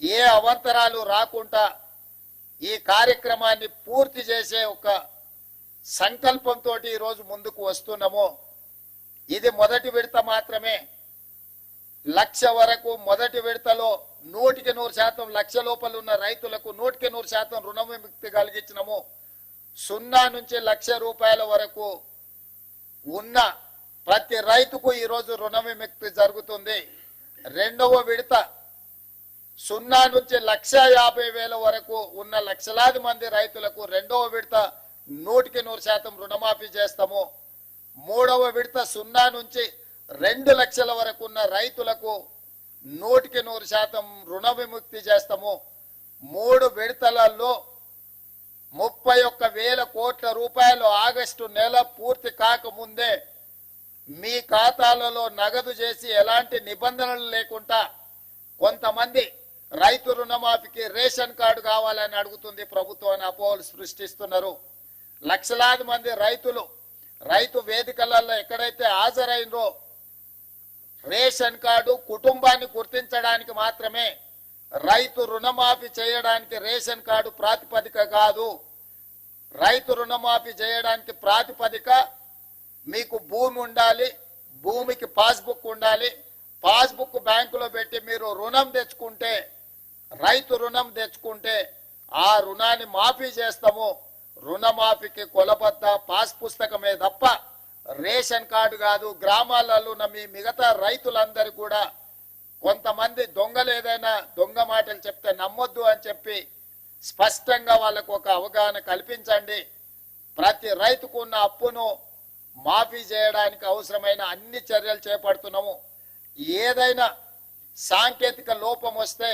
ఏ అవాంతరాలు రాకుండా ఈ కార్యక్రమాన్ని పూర్తి చేసే ఒక సంకల్పంతో ఈ రోజు ముందుకు వస్తున్నాము. ఇది మొదటి విడత మాత్రమే. 1,00,000 వరకు మొదటి విడతలో 100% లక్ష లోపల ఉన్న రైతులకు 100% రుణ విముక్తి కలిగించినము. 0 నుంచి 1,00,000 రూపాయల వరకు ఉన్న ప్రతి రైతుకు ఈ రోజు రుణ విముక్తి జరుగుతుంది. రెండవ విడత 0 నుంచి 1,50,000 వరకు ఉన్న లక్షలాది మంది రైతులకు రెండవ విడత 100% రుణమాఫీ చేస్తాము. మూడవ విడత 0 నుంచి 2 లక్షల వరకు ఉన్న రైతులకు 100% రుణ విముక్తి చేస్తాము. 3 విడతలలో 31,000 కోట్ల రూపాయలు ఆగస్టు నెల పూర్తి కాకముందే మీ ఖాతాలలో నగదు చేసి ఎలాంటి నిబంధనలు లేకుండా కొంతమంది రైతు రుణమాఫీకి రేషన్ కార్డు కావాలని అడుగుతుంది ప్రభుత్వం, అపోహలు సృష్టిస్తున్నారు. లక్షలాది మంది రైతులు రైతు వేదికలలో ఎక్కడైతే హాజరైనరో రేషన్ కార్డు కుటుంబాన్ని గుర్తించడానికి మాత్రమే, రైతు రుణమాఫీ చేయడానికి రేషన్ కార్డు ప్రాతిపదిక కాదు. రైతు రుణమాఫీ చేయడానికి ప్రాతిపదిక మీకు భూమి ఉండాలి, భూమికి పాస్బుక్ ఉండాలి. పాస్బుక్ బ్యాంకులో పెట్టి మీరు రుణం తెచ్చుకుంటే, రైతు రుణం తెచ్చుకుంటే ఆ రుణాన్ని మాఫీ చేస్తాము. రుణమాఫీకి కొలబద్ద పాస్ పుస్తకమే తప్ప రేషన్ కార్డు కాదు. గ్రామాలలో ఉన్న మీ మిగతా రైతులందరూ కూడా కొంతమంది దొంగలు ఏదైనా దొంగ మాటలు చెప్తే నమ్మొద్దు అని చెప్పి స్పష్టంగా వాళ్ళకు ఒక అవగాహన కల్పించండి. ప్రతి రైతుకు ఉన్న అప్పును మాఫీ చేయడానికి అవసరమైన అన్ని చర్యలు చేపడుతున్నాము. ఏదైనా సాంకేతిక లోపం వస్తే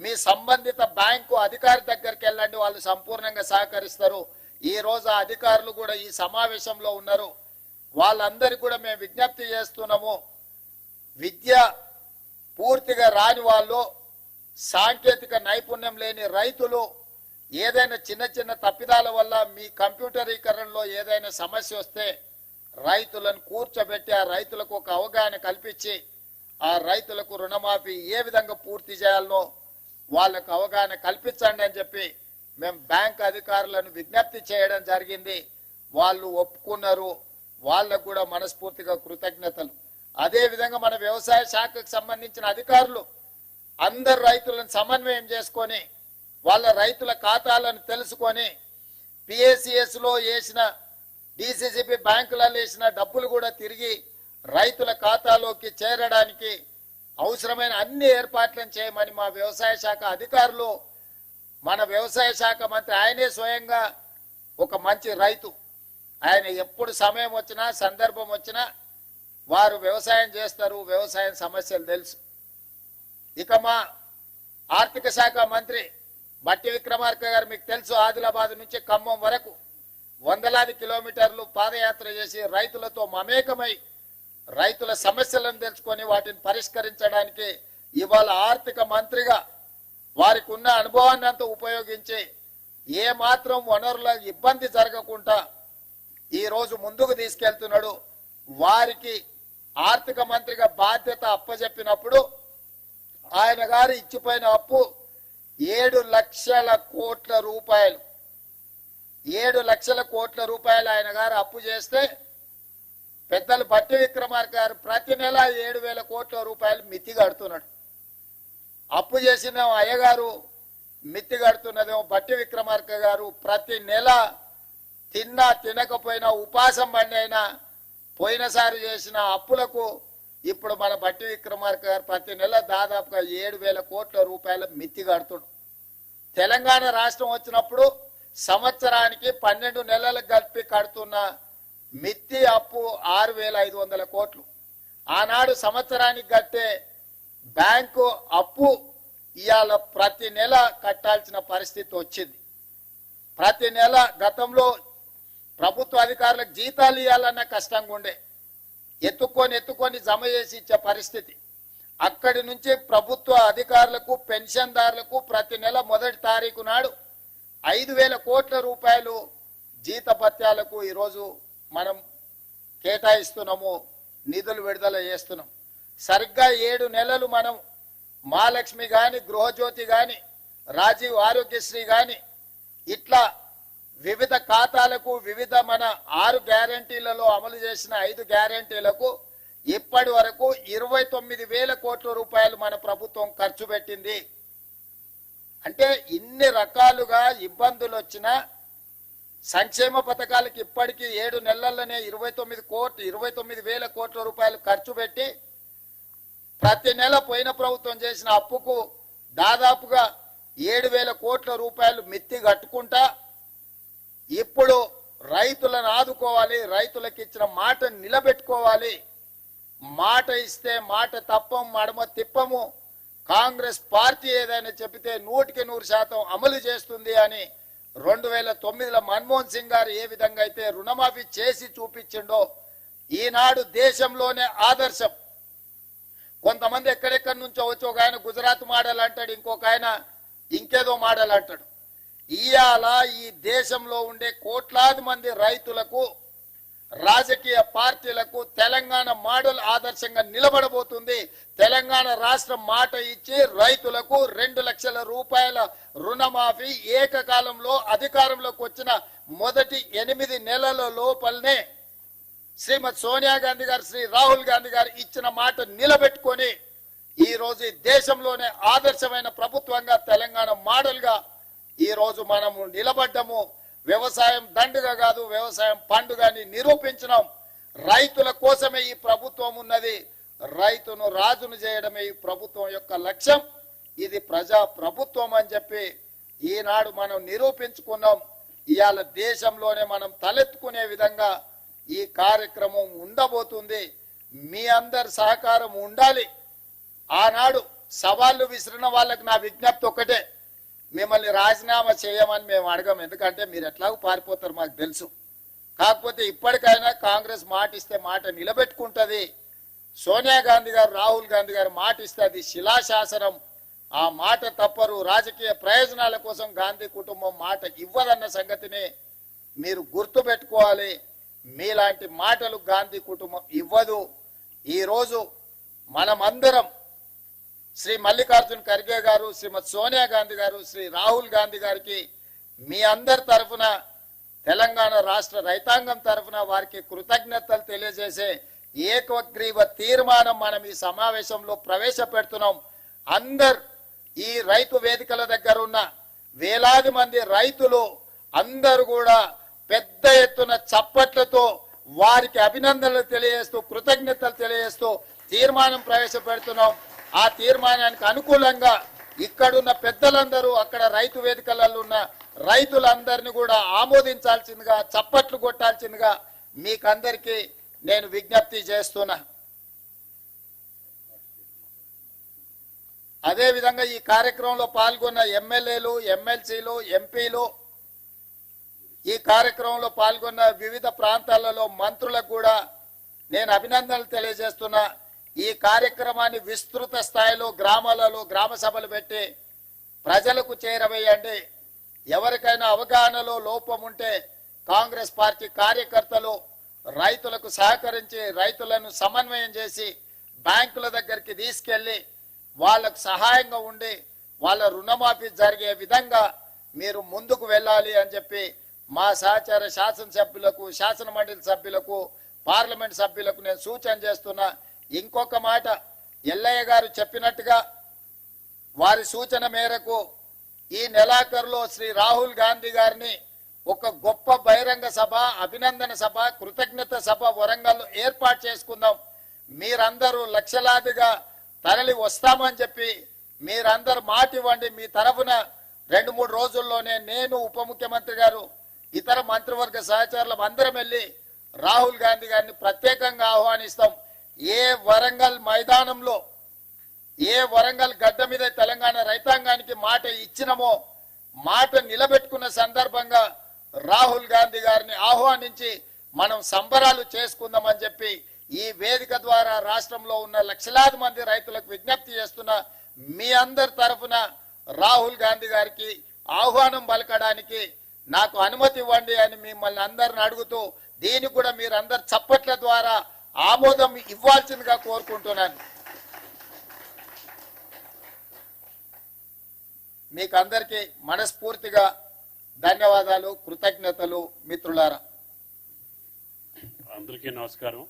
మీ సంబంధిత బ్యాంకు అధికారి దగ్గరికి వెళ్ళండి, వాళ్ళు సంపూర్ణంగా సహకరిస్తారు. ఈ రోజు ఆ అధికారులు కూడా ఈ సమావేశంలో ఉన్నారు. వాళ్ళందరికీ కూడా మేము విజ్ఞప్తి చేస్తున్నాము. విద్య పూర్తిగా రాని వాళ్ళు, సాంకేతిక నైపుణ్యం లేని రైతులు ఏదైనా చిన్న చిన్న తప్పిదాల వల్ల మీ కంప్యూటరీకరణలో ఏదైనా సమస్య వస్తే రైతులను కూర్చోబెట్టి ఆ రైతులకు ఒక అవగాహన కల్పించి ఆ రైతులకు రుణమాఫీ ఏ విధంగా పూర్తి చేయాలనో వాళ్ళకు అవగాహన కల్పించండి అని చెప్పి మేము బ్యాంక్ అధికారులను విజ్ఞప్తి చేయడం జరిగింది. వాళ్ళు ఒప్పుకున్నారు. వాళ్ళకు కూడా మనస్ఫూర్తిగా కృతజ్ఞతలు. అదే విధంగా మన వ్యవసాయ శాఖకు సంబంధించిన అధికారులు అందరు రైతులను సమన్వయం చేసుకొని వాళ్ళ రైతుల ఖాతాలను తెలుసుకొని పిఏసిఎస్ లో వేసిన డిసిసిబి బ్యాంకులలో వేసిన డబ్బులు కూడా తిరిగి రైతుల ఖాతాలోకి చేరడానికి అవసరమైన అన్ని ఏర్పాట్లను చేయమని మా వ్యవసాయ శాఖ అధికారులు, మన వ్యవసాయ శాఖ మంత్రి ఆయనే స్వయంగా ఒక మంచి రైతు. ఆయన ఎప్పుడు సమయం వచ్చినా సందర్భం వచ్చినా వారు వ్యవసాయం చేస్తారు. వ్యవసాయం సమస్యలు తెలుసు. ఇక మా ఆర్థిక శాఖ మంత్రి బట్టి విక్రమార్క గారు మీకు తెలుసు, ఆదిలాబాద్ నుంచి ఖమ్మం వరకు వందలాది కిలోమీటర్లు పాదయాత్ర చేసి రైతులతో మమేకమై రైతుల సమస్యలను తెలుసుకొని వాటిని పరిష్కరించడానికి ఇవాళ ఆర్థిక మంత్రిగా వారికి ఉన్న అనుభవాన్ని అంతా ఉపయోగించి ఏ మాత్రం వనరుల ఇబ్బంది జరగకుండా ఈ రోజు ముందుకు తీసుకెళ్తున్నాడు. వారికి ఆర్థిక మంత్రిగా బాధ్యత అప్పజెప్పినప్పుడు ఆయన గారు ఇచ్చిపోయిన అప్పు 7 లక్షల కోట్ల రూపాయలు. 7 లక్షల కోట్ల రూపాయలు ఆయన గారు అప్పు చేస్తే పెద్దలు బట్టి విక్రమార్క గారు ప్రతి నెల 7,000 కోట్ల రూపాయలు మిత్తి కడుతున్నాడు. అప్పు చేసిన అయ్యగారు మిత్తి కడుతున్నదేమో బట్టి విక్రమార్క గారు. ప్రతి నెల తిన్నా తినకపోయినా ఉపాసం బండి అయినా పోయినసారి చేసిన అప్పులకు ఇప్పుడు మన బట్టి విక్రమార్క గారు ప్రతి నెల దాదాపుగా 7,000 కోట్ల రూపాయల మిత్తి కడుతున్నాడు. తెలంగాణ రాష్ట్రం వచ్చినప్పుడు సంవత్సరానికి 12 నెలలకు కలిపి కడుతున్న మిత్తి అప్పు 6,500 కోట్లు. ఆనాడు సంవత్సరానికి కట్టే బ్యాంకు అప్పు ఇవాళ ప్రతి నెల కట్టాల్సిన పరిస్థితి వచ్చింది. ప్రతి నెల గతంలో ప్రభుత్వ అధికారులకు జీతాలు ఇవ్వాలన్న కష్టంగా ఉండే, ఎత్తుకొని జమ చేసి ఇచ్చే పరిస్థితి. అక్కడి నుంచి ప్రభుత్వ అధికారులకు పెన్షన్దారులకు ప్రతి నెల 1వ తారీఖు నాడు 5,000 కోట్ల రూపాయలు జీతభత్యాలకు ఈరోజు మనం కేటాయిస్తున్నాము, నిధులు విడుదల చేస్తున్నాం. సరిగ్గా 7 నెలలు మనం మహాలక్ష్మి గాని, గృహజ్యోతి గాని, రాజీవ్ ఆరోగ్యశ్రీ గాని ఇట్లా వివిధ ఖాతాలకు వివిధ మన 6 గ్యారంటీలలో అమలు చేసిన 5 గ్యారంటీలకు ఇప్పటి వరకు 29,000 కోట్ల రూపాయలు మన ప్రభుత్వం ఖర్చు పెట్టింది. అంటే ఇన్ని రకాలుగా ఇబ్బందులు వచ్చినా సంక్షేమ పథకాలకు ఇప్పటికీ 7 నెలల్లోనే 29,000 కోట్ల రూపాయలు ఖర్చు పెట్టి ప్రతి నెల పోయిన ప్రభుత్వం చేసిన అప్పుకు దాదాపుగా 7,000 కోట్ల రూపాయలు మిత్తి కట్టుకుంటా ఇప్పుడు రైతులను ఆదుకోవాలి, రైతులకు ఇచ్చిన మాట నిలబెట్టుకోవాలి. మాట ఇస్తే మాట తప్పం, మడమ తిప్పము. కాంగ్రెస్ పార్టీ ఏదైనా చెబితే 100% అమలు చేస్తుంది అని 2009లో మన్మోహన్ సింగ్ గారు ఏ విధంగా అయితే రుణమాఫీ చేసి చూపించిండో ఈనాడు దేశంలోనే ఆదర్శం. కొంతమంది ఎక్కడెక్కడి నుంచో వచ్చి ఒక ఆయన గుజరాత్ మోడల్ అంటాడు, ఇంకొక ఆయన ఇంకేదో మోడల్ అంటాడు. ఇవాళ ఈ దేశంలో ఉండే కోట్లాది మంది రైతులకు, రాజకీయ పార్టీలకు తెలంగాణ మోడల్ ఆదర్శంగా నిలబడబోతుంది. తెలంగాణ రాష్ట్రం మాట ఇచ్చి రైతులకు 2 లక్షల రూపాయల రుణమాఫీ ఏకకాలంలో అధికారంలోకి వచ్చిన మొదటి 8 నెలల లోపలనే శ్రీమతి సోనియా గాంధీ గారు, శ్రీ రాహుల్ గాంధీ గారు ఇచ్చిన మాట నిలబెట్టుకొని ఈ రోజు ఈ దేశంలోనే ఆదర్శమైన ప్రభుత్వంగా తెలంగాణ మోడల్గా ఈ రోజు మనము నిలబడ్డము. వ్యవసాయం దండుగ కాదు, వ్యవసాయం పండుగ అని నిరూపించినాం. రైతుల కోసమే ఈ ప్రభుత్వం ఉన్నది. రైతును రాజును చేయడమే ఈ ప్రభుత్వం యొక్క లక్ష్యం. ఇది ప్రజా ప్రభుత్వం అని చెప్పి ఈనాడు మనం నిరూపించుకున్నాం. ఇవాళ దేశంలోనే మనం తలెత్తుకునే విధంగా ఈ కార్యక్రమం ఉండబోతుంది. మీ అందరి సహకారం ఉండాలి. ఆనాడు సవాళ్లు విసిరిన వాళ్ళకి నా విజ్ఞప్తి ఒకటే, మిమ్మల్ని రాజీనామా చేయమని మేము అడగం. ఎందుకంటే మీరు ఎట్లాగో పారిపోతారు మాకు తెలుసు. కాకపోతే ఇప్పటికైనా కాంగ్రెస్ మాట ఇస్తే మాట నిలబెట్టుకుంటది. సోనియా గాంధీ గారు, రాహుల్ గాంధీ గారు మాట ఇస్తే అది శిలాశాసనం. ఆ మాట తప్పరు. రాజకీయ ప్రయోజనాల కోసం గాంధీ కుటుంబం మాట ఇవ్వదన్న సంగతిని మీరు గుర్తు పెట్టుకోవాలి. మీలాంటి మాటలు గాంధీ కుటుంబం ఇవ్వదు. ఈరోజు మనమందరం శ్రీ మల్లికార్జున్ ఖర్గే గారు, శ్రీమతి సోనియా గాంధీ గారు, శ్రీ రాహుల్ గాంధీ గారికి మీ అందరి తరఫున, తెలంగాణ రాష్ట్ర రైతాంగం తరఫున వారికి కృతజ్ఞతలు తెలియజేసే ఏకగ్రీవ తీర్మానం మనం ఈ సమావేశంలో ప్రవేశపెడుతున్నాం. అందరు ఈ రైతు వేదికల దగ్గర ఉన్న వేలాది మంది రైతులు అందరూ కూడా పెద్ద ఎత్తున చప్పట్లతో వారికి అభినందనలు తెలియజేస్తూ, కృతజ్ఞతలు తెలియజేస్తూ తీర్మానం ప్రవేశపెడుతున్నాం. ఆ తీర్మానానికి అనుకూలంగా ఇక్కడున్న పెద్దలందరూ, అక్కడ రైతు వేదికలలో ఉన్న రైతులందరినీ కూడా ఆమోదించాల్సిందిగా, చప్పట్లు కొట్టాల్సిందిగా మీకందరికీ నేను విజ్ఞప్తి చేస్తున్నా. అదేవిధంగా ఈ కార్యక్రమంలో పాల్గొన్న ఎమ్మెల్యేలు, ఎమ్మెల్సీలు, ఎంపీలు, ఈ కార్యక్రమంలో పాల్గొన్న వివిధ ప్రాంతాలలో మంత్రులకు కూడా నేను అభినందనలు తెలియజేస్తున్నా. ఈ కార్యక్రమాన్ని విస్తృత స్థాయిలో గ్రామాలలో గ్రామ సభలు పెట్టి ప్రజలకు చేరవేయండి. ఎవరికైనా అవగాహనలో లోపం ఉంటే కాంగ్రెస్ పార్టీ కార్యకర్తలు రైతులకు సహకరించి, రైతులను సమన్వయం చేసి బ్యాంకుల దగ్గరికి తీసుకెళ్లి వాళ్ళకు సహాయంగా ఉండి వాళ్ళ రుణమాఫీ జరిగే విధంగా మీరు ముందుకు వెళ్ళాలి అని చెప్పి మా సహచార శాసనసభ్యులకు, శాసన మండలి సభ్యులకు, పార్లమెంట్ సభ్యులకు నేను సూచన చేస్తున్నా. ఇంకొక మాట, ఎల్లయ్య గారు చెప్పినట్టుగా వారి సూచన మేరకు ఈ నెలాఖరులో శ్రీ రాహుల్ గాంధీ గారిని ఒక గొప్ప బహిరంగ సభ, అభినందన సభ, కృతజ్ఞత సభ వరంగల్లో ఏర్పాటు చేసుకుందాం. మీరందరూ లక్షలాదిగా తరలి వస్తామని చెప్పి మీరందరూ మాట ఇవ్వండి. మీ తరఫున 2-3 రోజుల్లోనే నేను, ఉప ముఖ్యమంత్రి గారు, ఇతర మంత్రివర్గ సహచరులం అందరం వెళ్ళి రాహుల్ గాంధీ గారిని ప్రత్యేకంగా ఆహ్వానిస్తాం. ఏ వరంగల్ మైదానంలో, ఏ వరంగల్ గడ్డ మీద తెలంగాణ రైతాంగానికి మాట ఇచ్చినమో మాట నిలబెట్టుకున్న సందర్భంగా రాహుల్ గాంధీ గారిని ఆహ్వానించి మనం సంబరాలు చేసుకుందామని చెప్పి ఈ వేదిక ద్వారా రాష్ట్రంలో ఉన్న లక్షలాది మంది రైతులకు విజ్ఞప్తి చేస్తున్నా. మీ అందరి తరఫున రాహుల్ గాంధీ గారికి ఆహ్వానం పలకడానికి నాకు అనుమతి ఇవ్వండి అని మిమ్మల్ని అందరిని అడుగుతూ, దీనికి కూడా మీరందరు చప్పట్ల ద్వారా ఆమోదం ఇవ్వాల్సిందిగా కోరుకుంటున్నాను. మీకు అందరికీ మనస్ఫూర్తిగా ధన్యవాదాలు, కృతజ్ఞతలు మిత్రులారా. అందరికీ నమస్కారం.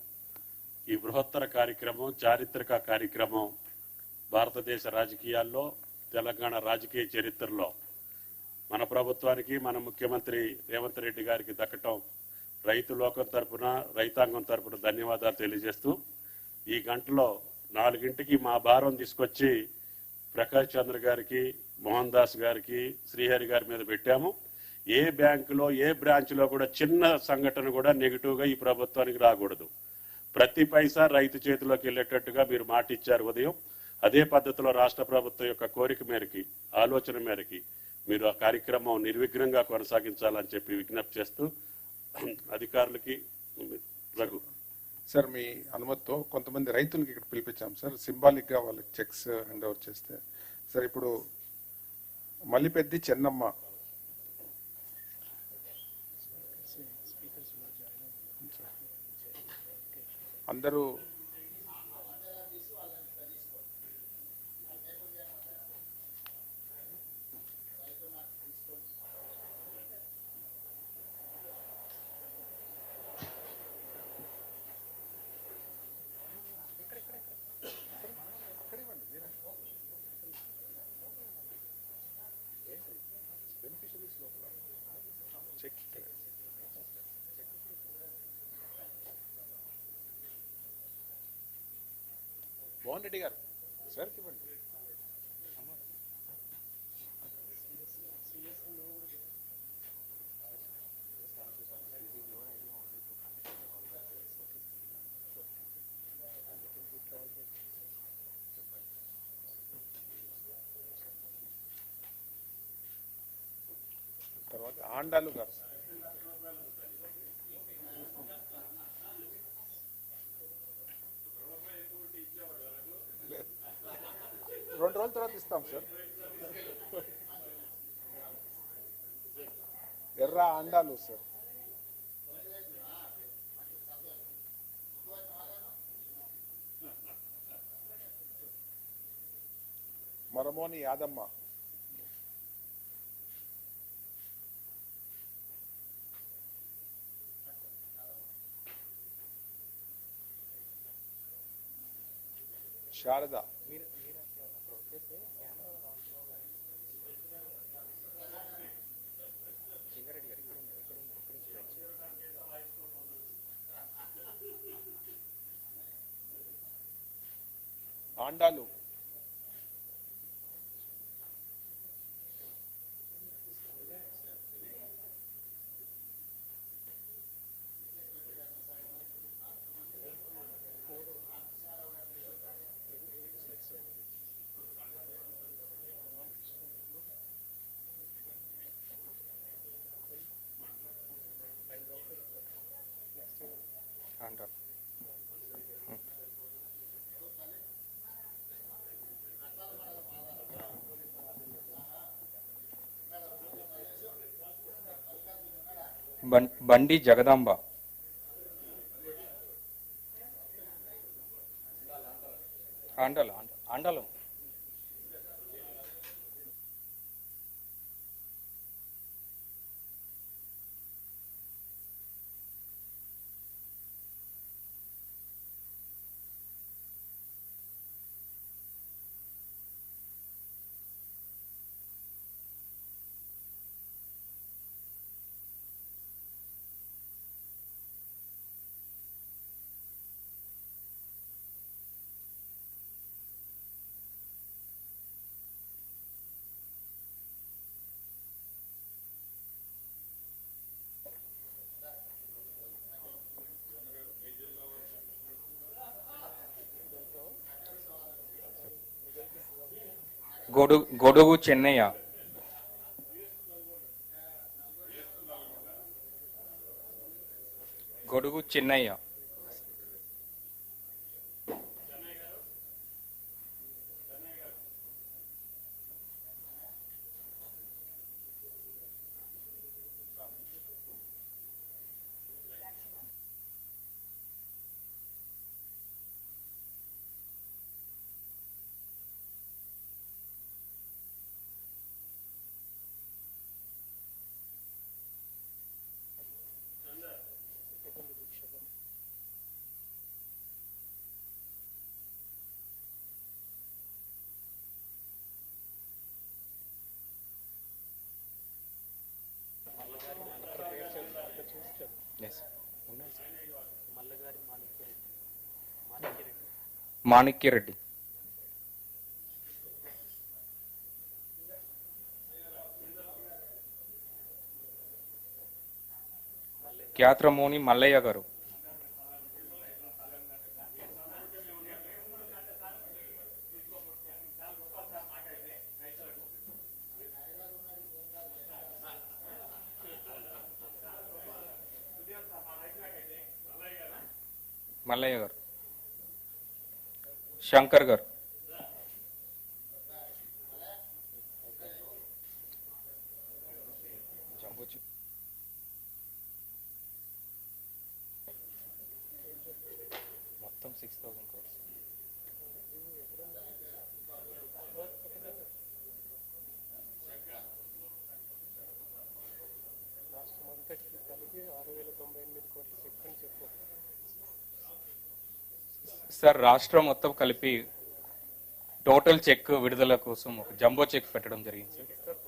ఈ బృహత్తర కార్యక్రమం, చారిత్రక కార్యక్రమం భారతదేశ రాజకీయాల్లో, తెలంగాణ రాజకీయ చరిత్రలో మన ప్రభుత్వానికి, మన ముఖ్యమంత్రి రేవంత్ రెడ్డి గారికి దక్కటం రైతు లోకం తరపున, రైతాంగం తరపున ధన్యవాదాలు తెలియజేస్తూ, ఈ గంటలో 4 మా భారం తీసుకొచ్చి ప్రకాష్ చంద్ర గారికి, మోహన్ దాస్ గారికి, శ్రీహరి గారి మీద పెట్టాము. ఏ బ్యాంకులో, ఏ బ్రాంచ్లో కూడా చిన్న సంఘటన కూడా నెగిటివ్గా ఈ ప్రభుత్వానికి రాకూడదు. ప్రతి పైసా రైతు చేతిలోకి వెళ్ళేటట్టుగా మీరు మాట ఇచ్చారు ఉదయం. అదే పద్ధతిలో రాష్ట్ర ప్రభుత్వం యొక్క కోరిక మేరకి, ఆలోచన మేరకి మీరు ఆ కార్యక్రమం నిర్విఘ్నంగా కొనసాగించాలని చెప్పి విజ్ఞప్తి చేస్తూ, అధికారులకి రఘు సార్ మీ అనుమతితో కొంతమంది రైతులకి ఇక్కడ పిలిపించాం సార్, సింబాలిక్ గా వాళ్ళకి చెక్స్ హ్యాండ్ ఓవర్ చేస్తే. సార్ ఇప్పుడు మల్లిపెద్ది చెన్నమ్మ, అందరూ మోహన్ రెడ్డి గారు సార్ ఇవ్వండి. తర్వాత ఆండాలు గారు. రెండు రోజుల తర్వాత ఇస్తాం సార్. ఎర్ర అండాలు సార్. మరమోని యాదమ్మ. శారద. ఆండాలు. ఆండాలు. బండి జగదాంబ. ఆండలం. ఆండలం. గొడుగు చెన్నయ్య. గొడుగు చెన్నయ్య. మాణిక్యరెడ్డి. క్యాత్రమోని మల్లయ్య గారు. మల్లయ్య గారు. శంకర్ గారు. మొత్తం 6,000 crores. సార్ రాష్ట్రం మొత్తం కలిపి టోటల్ చెక్ విడుదల కోసం ఒక జంబో చెక్ పెట్టడం జరిగింది sir.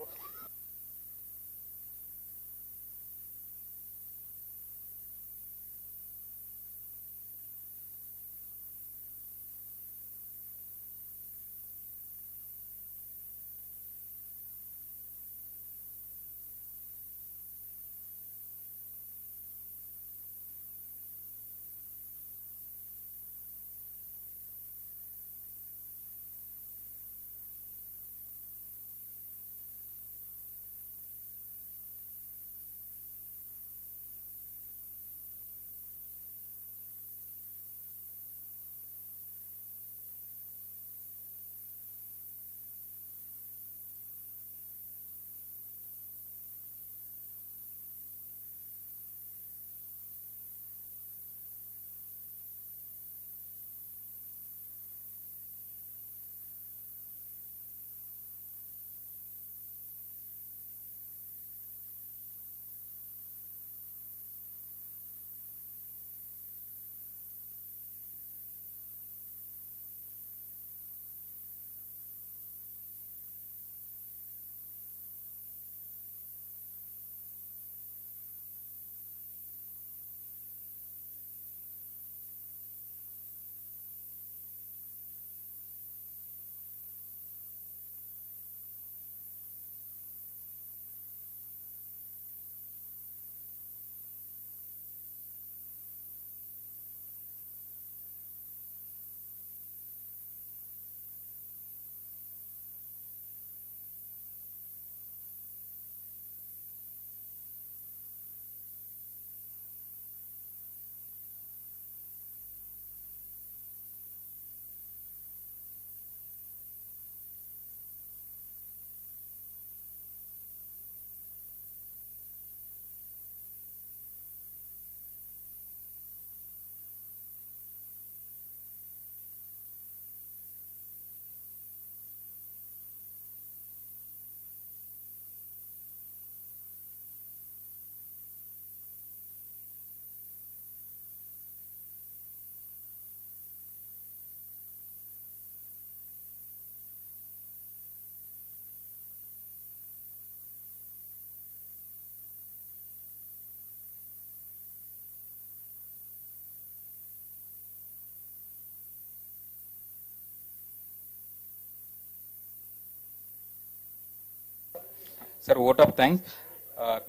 Sir vote of thanks.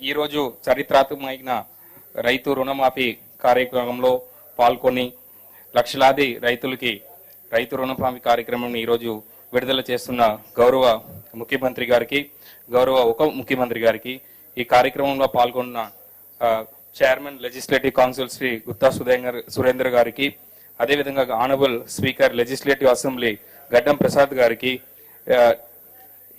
ఈరోజు చరిత్రాత్మకమైన రైతు రుణమాఫీ కార్యక్రమంలో పాల్గొని లక్షలాది రైతులకి రైతు రుణమాఫీ కార్యక్రమం ఈరోజు విడుదల చేస్తున్న గౌరవ ముఖ్యమంత్రి గారికి, గౌరవ ఉప ముఖ్యమంత్రి గారికి, ఈ కార్యక్రమంలో పాల్గొన్న chairman legislative council Shri Gutha Surender గారికి, అదేవిధంగా ఆనరబుల్ స్పీకర్ లెజిస్లేటివ్ అసెంబ్లీ గడ్డం ప్రసాద్ గారికి,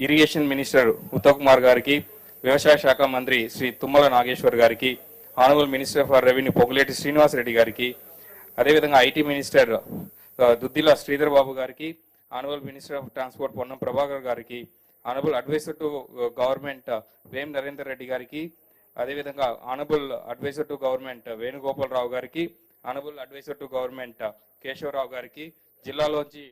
ఇరిగేషన్ మినిస్టర్ ఉత్తమ్ కుమార్ గారికి, వ్యవసాయ శాఖ మంత్రి Shri Tummala Nageswar garu, honourable minister for revenue Ponguleti Srinivas Reddy garu, అదేవిధంగా IT minister Duddilla Sridhar Babu garu, honourable minister of transport Ponnam Prabhakar garu, honourable advisor to government వేం నరేందర్ రెడ్డి గారికి, అదేవిధంగా honourable advisor to government Venugopala Rao garu, honourable advisor to government Keshava Rao garu, జిల్లాలోంచి